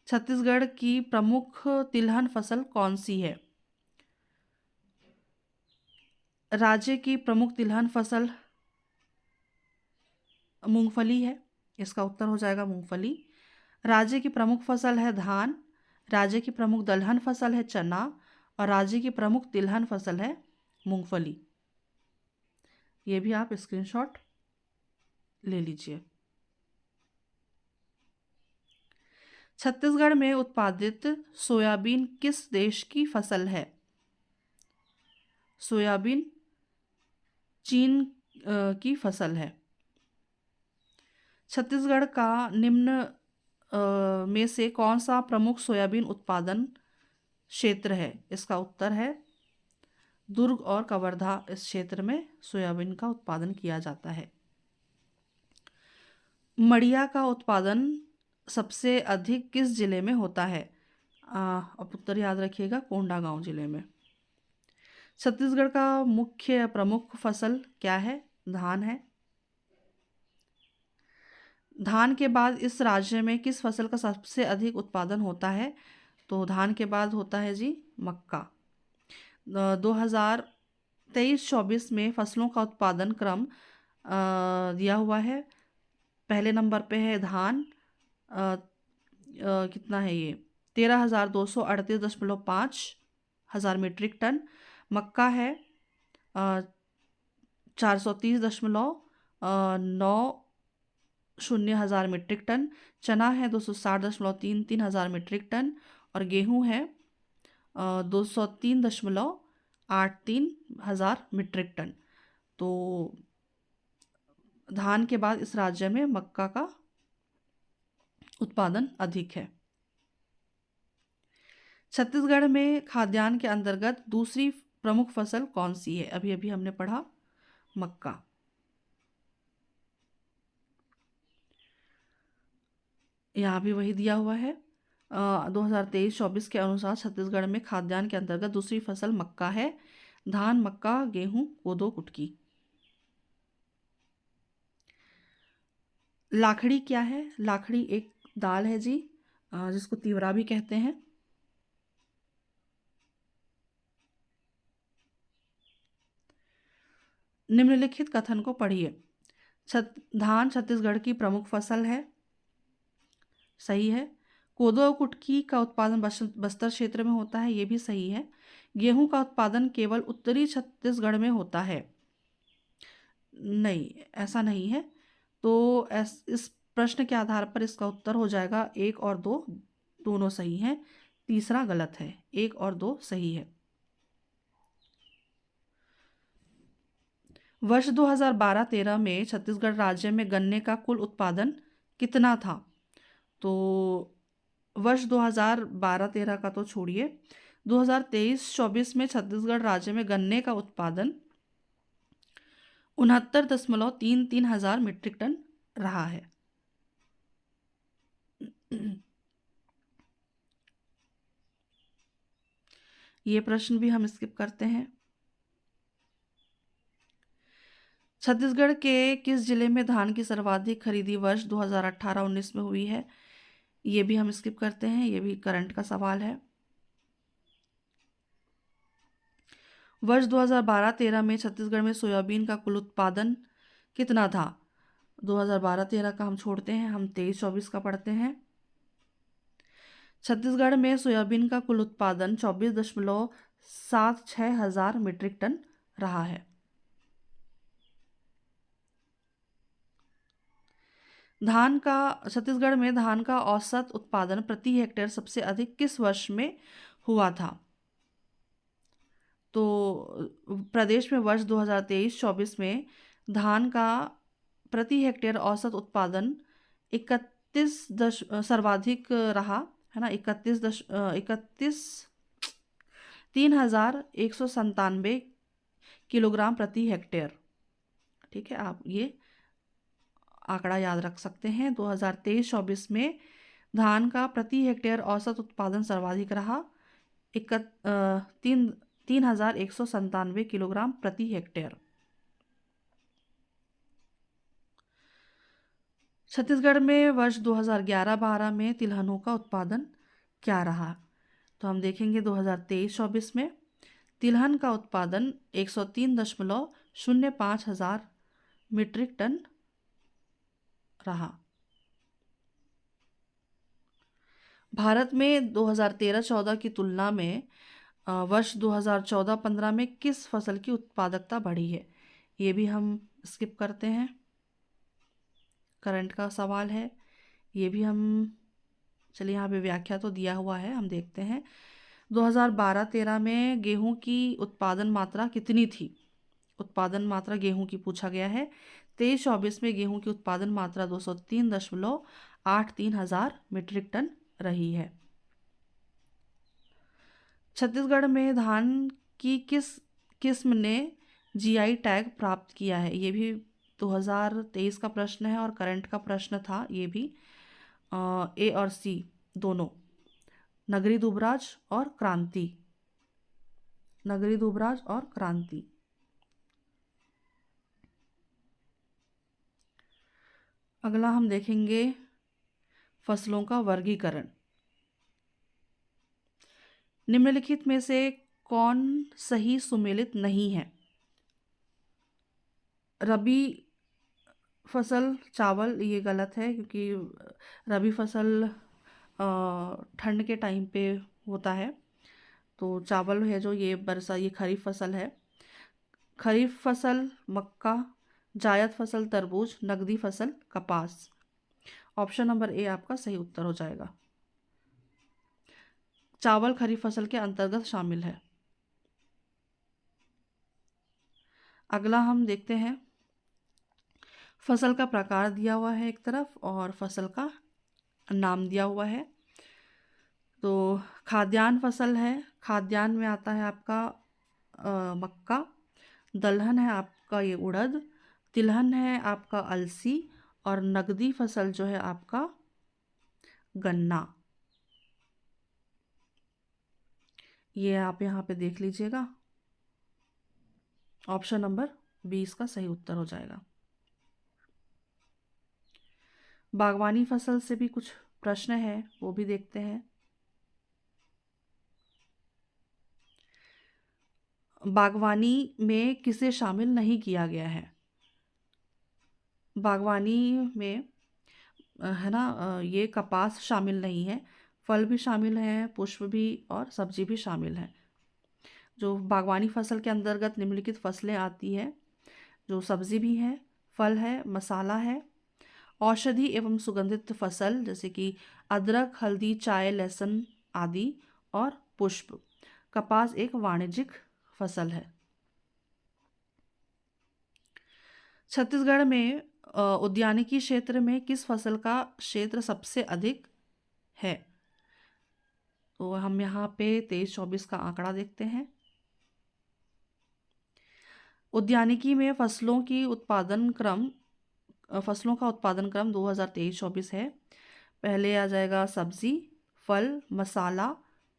छत्तीसगढ़ की प्रमुख तिलहन फसल कौन सी है? राज्य की प्रमुख तिलहन फसल मूंगफली है, इसका उत्तर हो जाएगा मूंगफली। राज्य की प्रमुख फसल है धान। राज्य की प्रमुख दलहन फसल है चना। और राज्य की प्रमुख तिलहन फसल है मूंगफली। ये भी आप स्क्रीनशॉट ले लीजिए। छत्तीसगढ़ में उत्पादित सोयाबीन किस देश की फसल है? सोयाबीन चीन की फसल है। छत्तीसगढ़ का निम्न में से कौन सा प्रमुख सोयाबीन उत्पादन क्षेत्र है? इसका उत्तर है दुर्ग और कवर्धा। इस क्षेत्र में सोयाबीन का उत्पादन किया जाता है। मड़िया का उत्पादन सबसे अधिक किस जिले में होता है? अब उत्तर याद रखिएगा, कोंडागांव जिले में। छत्तीसगढ़ का मुख्य प्रमुख फसल क्या है? धान है। धान के बाद इस राज्य में किस फसल का सबसे अधिक उत्पादन होता है? तो धान के बाद होता है जी मक्का। 2023-24 में फसलों का उत्पादन क्रम दिया हुआ है। पहले नंबर पे है धान, कितना है ये, 13,238.5 हज़ार मीट्रिक टन। मक्का है 430.90 हज़ार मीट्रिक टन। चना है 260.33 हज़ार मीट्रिक टन। और गेहूं है 203.83 हज़ार मीट्रिक टन। तो धान के बाद इस राज्य में मक्का का उत्पादन अधिक है। छत्तीसगढ़ में खाद्यान्न के अंतर्गत दूसरी प्रमुख फसल कौन सी है? अभी अभी हमने पढ़ा मक्का। यहाँ भी वही दिया हुआ है। 2023-24 के अनुसार छत्तीसगढ़ में खाद्यान्न के अंतर्गत दूसरी फसल मक्का है। धान, मक्का, गेहूं, कोदो, कुटकी। लाखड़ी क्या है? लाखड़ी एक दाल है जी, जिसको तिवरा भी कहते हैं। निम्नलिखित कथन को पढ़िए। धान छत्तीसगढ़ की प्रमुख फसल है, सही है। कोदो और कुटकी का उत्पादन बस्तर क्षेत्र में होता है, ये भी सही है। गेहूं का उत्पादन केवल उत्तरी छत्तीसगढ़ में होता है, नहीं, ऐसा नहीं है। तो इस प्रश्न के आधार पर इसका उत्तर हो जाएगा 1 और 2 दोनों सही हैं, तीसरा गलत है। 1 और 2 सही है। वर्ष 2012-13 में छत्तीसगढ़ राज्य में गन्ने का कुल उत्पादन कितना था? तो वर्ष 2012-13 का तो छोड़िए, 2023-24 में छत्तीसगढ़ राज्य में गन्ने का उत्पादन 69.33 हज़ार मीट्रिक टन रहा है। ये प्रश्न भी हम स्किप करते हैं। छत्तीसगढ़ के किस जिले में धान की सर्वाधिक खरीदी वर्ष 2018-19 में हुई है? ये भी हम स्किप करते हैं, ये भी करंट का सवाल है। वर्ष 2012-13 में छत्तीसगढ़ में सोयाबीन का कुल उत्पादन कितना था? 2012-13 का हम छोड़ते हैं, हम 23-24 का पढ़ते हैं। छत्तीसगढ़ में सोयाबीन का कुल उत्पादन 24.76 हज़ार मीट्रिक टन रहा है। छत्तीसगढ़ में धान का औसत उत्पादन प्रति हेक्टेयर सबसे अधिक किस वर्ष में हुआ था? तो प्रदेश में वर्ष 2023-24 में धान का प्रति हेक्टेयर औसत उत्पादन 31 सर्वाधिक रहा है ना, 3,197 किलोग्राम प्रति हेक्टेयर। ठीक है, आप ये आंकड़ा याद रख सकते हैं। 2023-24 में धान का प्रति हेक्टेयर औसत उत्पादन सर्वाधिक रहा, 3,197 किलोग्राम प्रति हेक्टेयर। छत्तीसगढ़ में वर्ष 2011-12 में तिलहनों का उत्पादन क्या रहा? तो हम देखेंगे 2023-24 में तिलहन का उत्पादन 103.05 हज़ार मीट्रिक टन रहा। भारत में 2013-14 की तुलना में वर्ष 2014-15 में किस फसल की उत्पादकता बढ़ी है? ये भी हम स्किप करते हैं, करंट का सवाल है। ये भी हम, चलिए यहाँ पे व्याख्या तो दिया हुआ है, हम देखते हैं। 2012-13 में गेहूं की उत्पादन मात्रा कितनी थी? उत्पादन मात्रा गेहूं की पूछा गया है। 23-24 में गेहूं की उत्पादन मात्रा 203.83 हज़ार मीट्रिक टन रही है। छत्तीसगढ़ में धान की किस किस्म ने जीआई टैग प्राप्त किया है? ये भी 2023 का प्रश्न है और करंट का प्रश्न था ये भी। ए और सी दोनों, नगरी दुबराज और क्रांति। नगरी दुबराज और क्रांति। अगला हम देखेंगे फसलों का वर्गीकरण। निम्नलिखित में से कौन सही सुमेलित नहीं है? रबी फसल चावल, ये गलत है क्योंकि रबी फसल ठंड के टाइम पे होता है। तो चावल है जो ये ये खरीफ फसल है। खरीफ फसल मक्का, जायद फसल तरबूज, नकदी फसल कपास। ऑप्शन नंबर ए आपका सही उत्तर हो जाएगा। चावल खरीफ फसल के अंतर्गत शामिल है। अगला हम देखते हैं, फसल का प्रकार दिया हुआ है एक तरफ और फसल का नाम दिया हुआ है। तो खाद्यान्न फसल है, खाद्यान्न में आता है आपका मक्का, दलहन है आपका ये उड़द, तिलहन है आपका अलसी और नकदी फसल जो है आपका गन्ना। ये आप यहाँ पे देख लीजिएगा, ऑप्शन नंबर 20 का सही उत्तर हो जाएगा। बागवानी फसल से भी कुछ प्रश्न है, वो भी देखते हैं। बागवानी में किसे शामिल नहीं किया गया है? बागवानी में है ना, ये कपास शामिल नहीं है, फल भी शामिल हैं, पुष्प भी और सब्जी भी शामिल है। जो बागवानी फसल के अंतर्गत निम्नलिखित फसलें आती है, जो सब्जी भी है, फल है, मसाला है, औषधि एवं सुगंधित फसल जैसे कि अदरक, हल्दी, चाय, लहसुन आदि, और पुष्प। कपास एक वाणिज्यिक फसल है। छत्तीसगढ़ में उद्यानिकी क्षेत्र में किस फसल का क्षेत्र सबसे अधिक है? तो हम यहाँ पे 23-24 का आंकड़ा देखते हैं। उद्यानिकी में फसलों का उत्पादन क्रम 2023-24 है। पहले आ जाएगा सब्जी, फल, मसाला,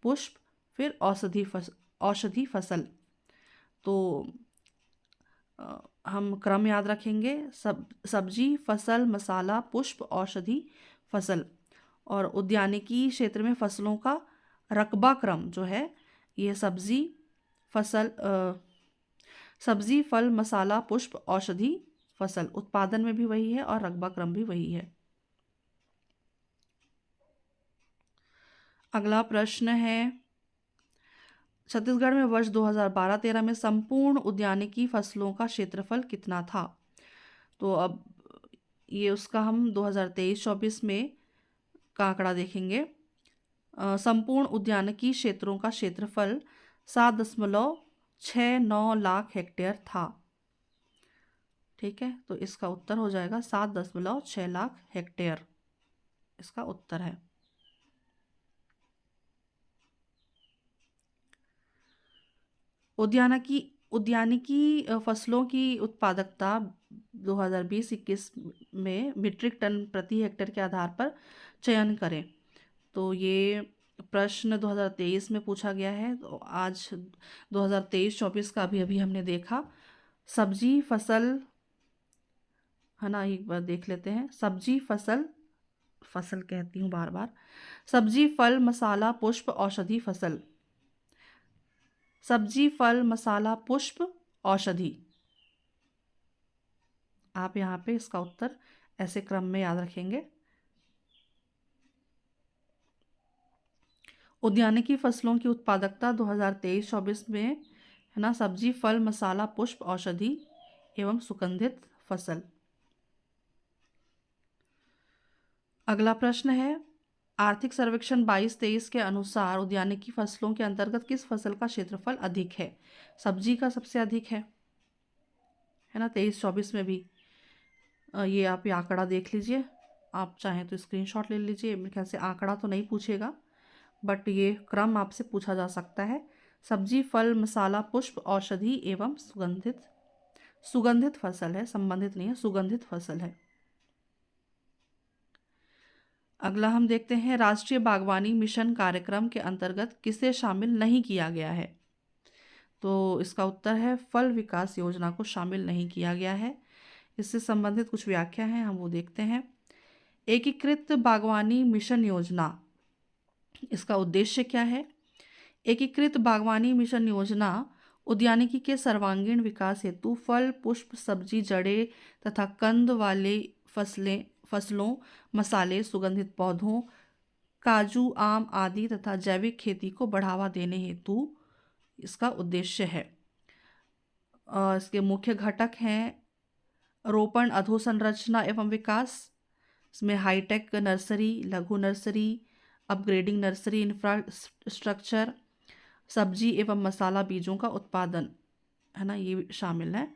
पुष्प, फिर औषधि फसल। तो हम क्रम याद रखेंगे, सब्जी, फसल, मसाला, पुष्प, औषधि फसल। और उद्यानिकी क्षेत्र में फसलों का रकबा क्रम जो है, ये सब्जी, फल, मसाला, पुष्प, औषधि फसल। उत्पादन में भी वही है और रकबा क्रम भी वही है। अगला प्रश्न है, छत्तीसगढ़ में वर्ष 2012-13 में संपूर्ण उद्यानिकी फसलों का क्षेत्रफल कितना था? तो अब ये उसका हम 2023-24 में का आंकड़ा देखेंगे। संपूर्ण उद्यानिकी क्षेत्रों का क्षेत्रफल 7.69 लाख हेक्टेयर था। ठीक है, तो इसका उत्तर हो जाएगा 7.6 लाख हेक्टेयर, इसका उत्तर है। उद्यानिकी फसलों की उत्पादकता 2020-21 में मीट्रिक टन प्रति हेक्टेयर के आधार पर चयन करें। तो ये प्रश्न 2023 में पूछा गया है। तो आज 2023-24 का अभी हमने देखा। सब्जी फसल है ना, एक बार देख लेते हैं। सब्जी फसल कहती हूँ बार बार, सब्जी, फल, मसाला, पुष्प, औषधि फसल। सब्जी, फल, मसाला, पुष्प, औषधि। आप यहाँ पे इसका उत्तर ऐसे क्रम में याद रखेंगे। उद्यानिकी फसलों की उत्पादकता 2023-24 में है ना, सब्जी, फल, मसाला, पुष्प, औषधि एवं सुगंधित फसल। अगला प्रश्न है, आर्थिक सर्वेक्षण 22-23 के अनुसार उद्यानिकी फसलों के अंतर्गत किस फसल का क्षेत्रफल अधिक है? सब्जी का सबसे अधिक है ना, 23-24 में भी। ये आप ये आंकड़ा देख लीजिए, आप चाहें तो स्क्रीनशॉट ले लीजिए। मेरे ख्याल से आंकड़ा तो नहीं पूछेगा, बट ये क्रम आपसे पूछा जा सकता है। सब्जी, फल, मसाला, पुष्प, औषधि एवं सुगंधित फसल है, संबंधित नहीं है, सुगंधित फसल है। अगला हम देखते हैं, राष्ट्रीय बागवानी मिशन कार्यक्रम के अंतर्गत किसे शामिल नहीं किया गया है? तो इसका उत्तर है फल विकास योजना को शामिल नहीं किया गया है। इससे संबंधित कुछ व्याख्या है, हम वो देखते हैं। एकीकृत बागवानी मिशन योजना, इसका उद्देश्य क्या है? एकीकृत बागवानी मिशन योजना उद्यानिकी के सर्वांगीण विकास हेतु फल, पुष्प, सब्जी, जड़ें तथा कंद वाले फसलों, मसाले, सुगंधित पौधों, काजू, आम आदि तथा जैविक खेती को बढ़ावा देने हेतु इसका उद्देश्य है। इसके मुख्य घटक हैं रोपण, अधोसंरचना एवं विकास, इसमें हाईटेक नर्सरी, लघु नर्सरी, अपग्रेडिंग नर्सरी इंफ्रास्ट्रक्चर, सब्जी एवं मसाला बीजों का उत्पादन, है ना, ये शामिल है।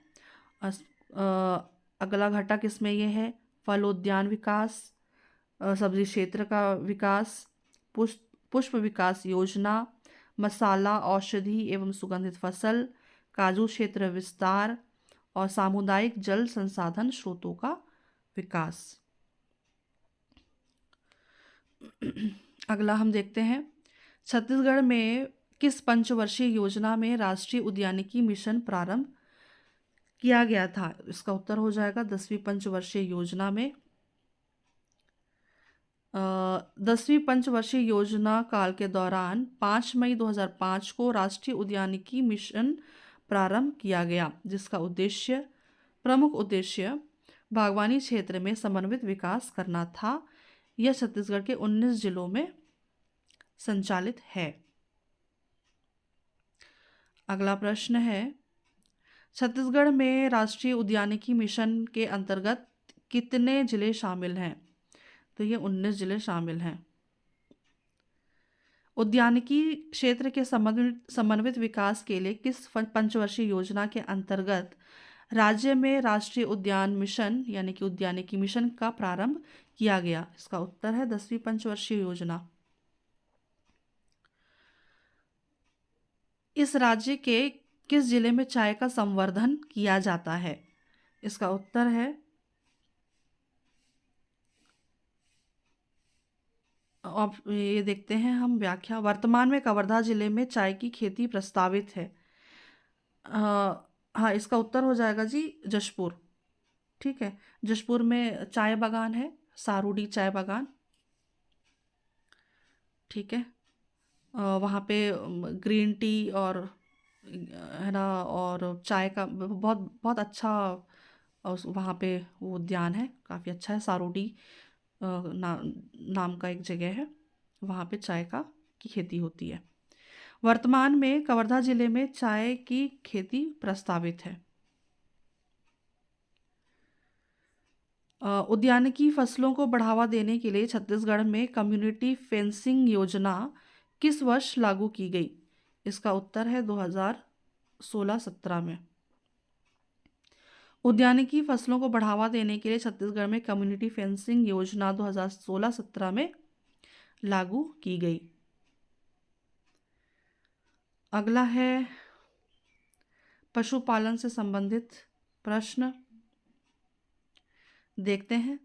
अगला घटक इसमें ये है फलोद्यान विकास, सब्जी क्षेत्र का विकास, पुष्प विकास योजना, मसाला, औषधि एवं सुगंधित फसल, काजू क्षेत्र विस्तार और सामुदायिक जल संसाधन स्रोतों का विकास। अगला हम देखते हैं छत्तीसगढ़ में किस पंचवर्षीय योजना में राष्ट्रीय उद्यानिकी मिशन प्रारंभ किया गया था। इसका उत्तर हो जाएगा 10वीं पंचवर्षीय योजना में। 10वीं पंचवर्षीय योजना काल के दौरान 5 मई 2005 को राष्ट्रीय उद्यानिकी मिशन प्रारंभ किया गया, जिसका प्रमुख उद्देश्य बागवानी क्षेत्र में समन्वित विकास करना था। यह छत्तीसगढ़ के 19 जिलों में संचालित है। अगला प्रश्न है छत्तीसगढ़ में राष्ट्रीय उद्यानिकी मिशन के अंतर्गत कितने जिले शामिल हैं। तो ये 19 जिले शामिल हैं। उद्यानिकी क्षेत्र के समन्वित विकास के लिए किस पंचवर्षीय योजना के अंतर्गत राज्य में राष्ट्रीय उद्यान मिशन यानी कि उद्यानिकी मिशन का प्रारंभ किया गया। इसका उत्तर है 10वीं पंचवर्षीय योजना। इस राज्य के किस जिले में चाय का संवर्धन किया जाता है। इसका उत्तर है अब ये देखते हैं हम व्याख्या। वर्तमान में कवर्धा जिले में चाय की खेती प्रस्तावित है। हाँ, इसका उत्तर हो जाएगा जी जशपुर। ठीक है, जशपुर में चाय बागान है, सारूडी चाय बागान। ठीक है, वहाँ पे ग्रीन टी और है ना और चाय का बहुत बहुत अच्छा वहाँ पे वो उद्यान है, काफ़ी अच्छा है। सारूडी नाम का एक जगह है, वहाँ पे चाय की खेती होती है। वर्तमान में कवर्धा जिले में चाय की खेती प्रस्तावित है। उद्यानिकी फसलों को बढ़ावा देने के लिए छत्तीसगढ़ में कम्युनिटी फेंसिंग योजना किस वर्ष लागू की गई। इसका उत्तर है 2016-17 में। उद्यानिकी फसलों को बढ़ावा देने के लिए छत्तीसगढ़ में कम्युनिटी फेंसिंग योजना 2016-17 में लागू की गई। अगला है पशुपालन से संबंधित प्रश्न, देखते हैं।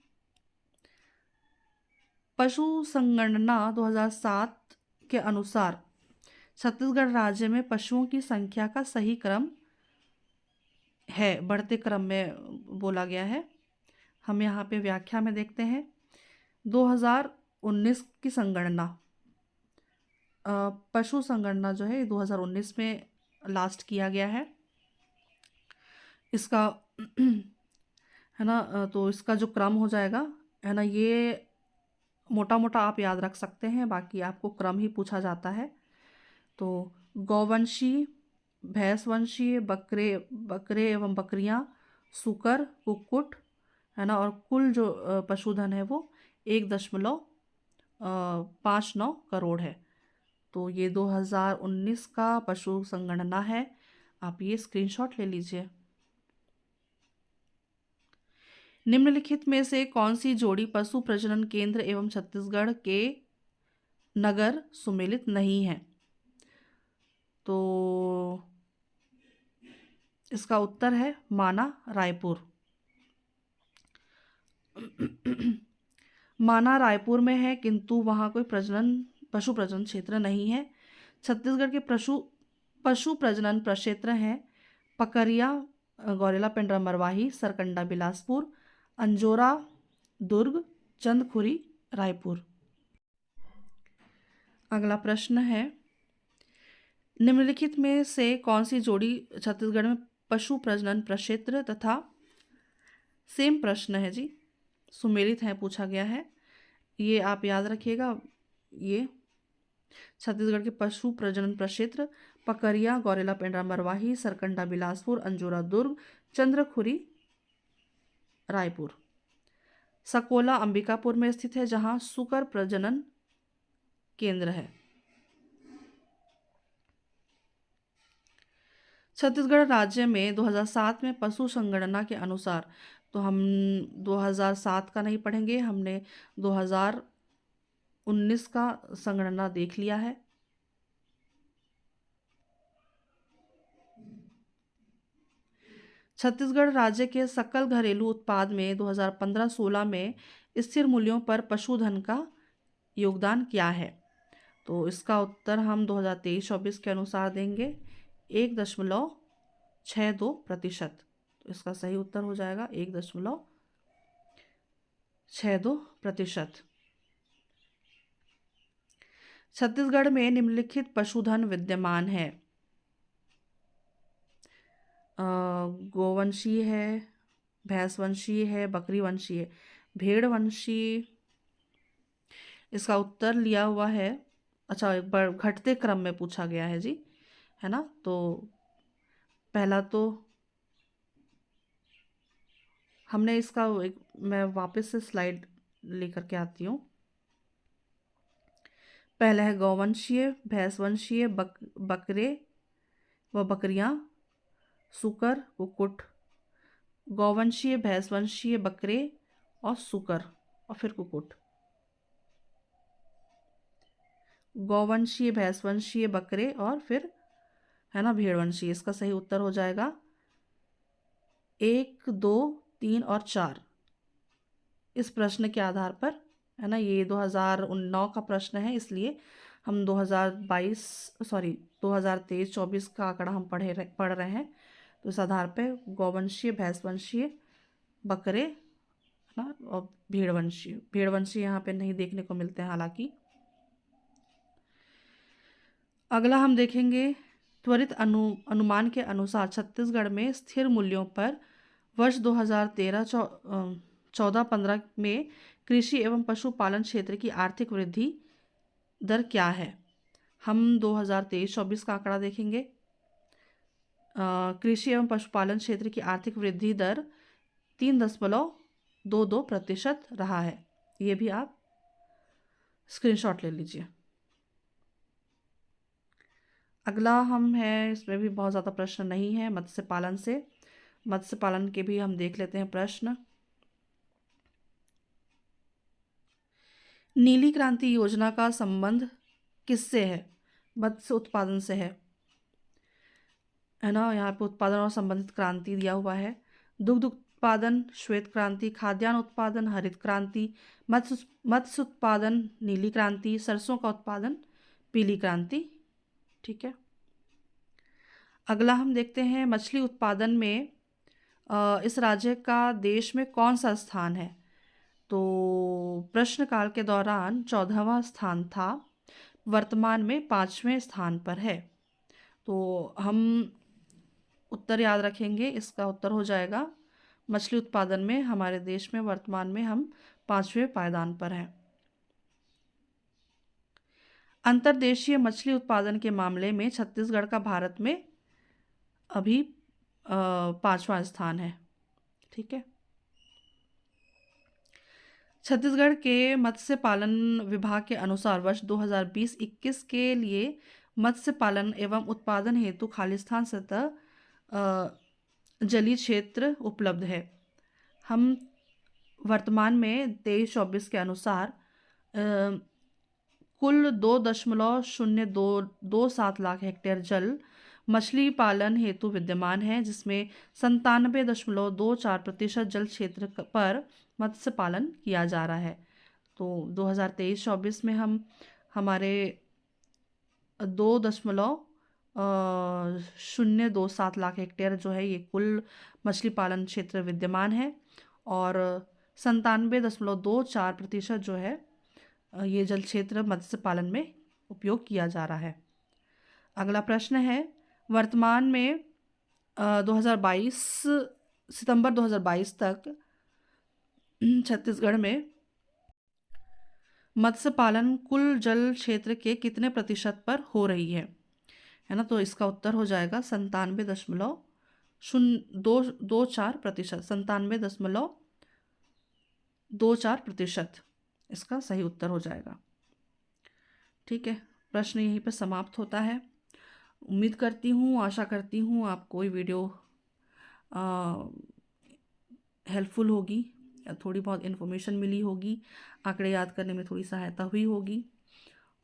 पशु संगणना 2007 के अनुसार छत्तीसगढ़ राज्य में पशुओं की संख्या का सही क्रम है, बढ़ते क्रम में बोला गया है। हम यहाँ पे व्याख्या में देखते हैं 2019 की संगणना, पशु संगणना जो है 2019 में लास्ट किया गया है। इसका है ना, तो इसका जो क्रम हो जाएगा है ना, ये मोटा मोटा आप याद रख सकते हैं, बाकी आपको क्रम ही पूछा जाता है। तो गौवंशीय, भैंसवंशीय, बकरे एवं बकरियां, सूकर, कुक्कुट, है ना, और कुल जो पशुधन है वो 1.59 करोड़ है। तो ये 2019 का पशु संगणना है, आप ये स्क्रीनशॉट ले लीजिए। निम्नलिखित में से कौन सी जोड़ी पशु प्रजनन केंद्र एवं छत्तीसगढ़ के नगर सुमेलित नहीं है। तो इसका उत्तर है माना, रायपुर। माना रायपुर में है, किंतु वहाँ कोई पशु प्रजनन क्षेत्र नहीं है। छत्तीसगढ़ के पशु प्रजनन प्रक्षेत्र हैं पकरिया, गौरेला पेंड्रा मरवाही, सरकंडा बिलासपुर, अंजोरा दुर्ग, चंदखुरी रायपुर। अगला प्रश्न है निम्नलिखित में से कौन सी जोड़ी छत्तीसगढ़ में पशु प्रजनन प्रक्षेत्र तथा, सेम प्रश्न है जी, सुमेलित है, पूछा गया है, ये आप याद रखिएगा। ये छत्तीसगढ़ के पशु प्रजनन प्रक्षेत्र पकरिया, गौरेला पेंड्रा मरवाही, सरकंडा बिलासपुर, अंजोरा दुर्ग, चंद्रखुरी रायपुर। सकोला अंबिकापुर में स्थित है जहां सुकर प्रजनन केंद्र है। छत्तीसगढ़ राज्य में 2007 में पशु संगणना के अनुसार, तो हम 2007 का नहीं पढ़ेंगे, हमने 2019 का संगणना देख लिया है। छत्तीसगढ़ राज्य के सकल घरेलू उत्पाद में 2015-16 में स्थिर मूल्यों पर पशुधन का योगदान क्या है? तो इसका उत्तर हम 2023-24 के अनुसार देंगे 1.62%। तो इसका सही उत्तर हो जाएगा 1.62%। छत्तीसगढ़ में निम्नलिखित पशुधन विद्यमान है। गोवंशीय है, भैंसवंशीय है, बकरी वंशीय है, भेड़वंशीय। इसका उत्तर लिया हुआ है, अच्छा, एक बार घटते क्रम में पूछा गया है जी, है ना। तो पहला तो हमने इसका मैं वापस से स्लाइड लेकर के आती हूँ। पहला है गौवंशीय, भैंसवंशीय, बकरे व बकरियां, सुकर, कुक्कुट। गौवंशीय, भैंसवंशीय, बकरे और सुकर, और फिर कुक्कुट। गौवंशीय, भैंसवंशीय, बकरे और फिर, है ना, भेड़वंशीय। इसका सही उत्तर हो जाएगा 1, 2, 3 और 4। इस प्रश्न के आधार पर, है ना, ये 2009 का प्रश्न है, इसलिए हम 2023-24 का आंकड़ा हम पढ़ रहे हैं। तो इस आधार पे गौवंशीय, भैंसवंशीय, बकरे, है ना, और भेड़वंशीय यहाँ पे नहीं देखने को मिलते हैं हालांकि। अगला हम देखेंगे, त्वरित अनुमान के अनुसार छत्तीसगढ़ में स्थिर मूल्यों पर वर्ष 2013-14-15 में कृषि एवं पशुपालन क्षेत्र की आर्थिक वृद्धि दर क्या है? हम 2023-24 का आंकड़ा देखेंगे। कृषि एवं पशुपालन क्षेत्र की आर्थिक वृद्धि दर 3.22% रहा है। ये भी आप स्क्रीनशॉट ले लीजिए। अगला हम है, इसमें भी बहुत ज़्यादा प्रश्न नहीं है, मत्स्य पालन से। मत्स्य पालन के भी हम देख लेते हैं प्रश्न। नीली क्रांति योजना का संबंध किससे है? मत्स्य उत्पादन से है ना। यहाँ पे उत्पादन और संबंधित क्रांति दिया हुआ है। दुग्ध उत्पादन श्वेत क्रांति, खाद्यान्न उत्पादन हरित क्रांति, मत्स्य उत्पादन नीली क्रांति, सरसों का उत्पादन पीली क्रांति। ठीक है। अगला हम देखते हैं, मछली उत्पादन में इस राज्य का देश में कौन सा स्थान है? तो प्रश्नकाल के दौरान 14वां स्थान था, वर्तमान में 5वें स्थान पर है। तो हम उत्तर याद रखेंगे, इसका उत्तर हो जाएगा, मछली उत्पादन में हमारे देश में वर्तमान में हम 5वें पायदान पर हैं। अंतर्देशीय मछली उत्पादन के मामले में छत्तीसगढ़ का भारत में अभी 5वां स्थान है। ठीक है। छत्तीसगढ़ के मत्स्य पालन विभाग के अनुसार वर्ष 2020-21 के लिए मत्स्य पालन एवं उत्पादन हेतु खालिस्तान सतह जलीय क्षेत्र उपलब्ध है। हम वर्तमान में 23-24 के अनुसार कुल 2.0227 लाख हेक्टेयर जल मछली पालन हेतु विद्यमान है, जिसमें 97.24% जल क्षेत्र पर मत्स्य पालन किया जा रहा है। तो 2023-24 में हम हमारे 2.027 लाख हेक्टेयर जो है, ये कुल मछली पालन क्षेत्र विद्यमान है, और 97.24% जो है ये जल क्षेत्र मत्स्य पालन में उपयोग किया जा रहा है। अगला प्रश्न है, वर्तमान में 2022 सितंबर 2022 तक छत्तीसगढ़ में मत्स्य पालन कुल जल क्षेत्र के कितने प्रतिशत पर हो रही है ना। तो इसका उत्तर हो जाएगा 97.024%, 97.24%, इसका सही उत्तर हो जाएगा। ठीक है, प्रश्न यहीं पर समाप्त होता है। उम्मीद करती हूँ, आशा करती हूँ आपको ये वीडियो हेल्पफुल होगी, या थोड़ी बहुत इन्फॉर्मेशन मिली होगी, आंकड़े याद करने में थोड़ी सहायता हुई होगी।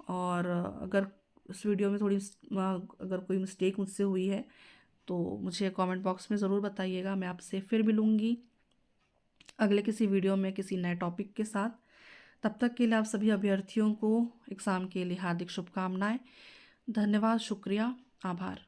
और अगर इस वीडियो में अगर कोई मिस्टेक मुझसे हुई है तो मुझे कमेंट बॉक्स में ज़रूर बताइएगा। मैं आपसे फिर मिलूँगी अगले किसी वीडियो में किसी नए टॉपिक के साथ। तब तक के लिए आप सभी अभ्यर्थियों को एग्ज़ाम के लिए हार्दिक शुभकामनाएं। धन्यवाद, शुक्रिया, आभार।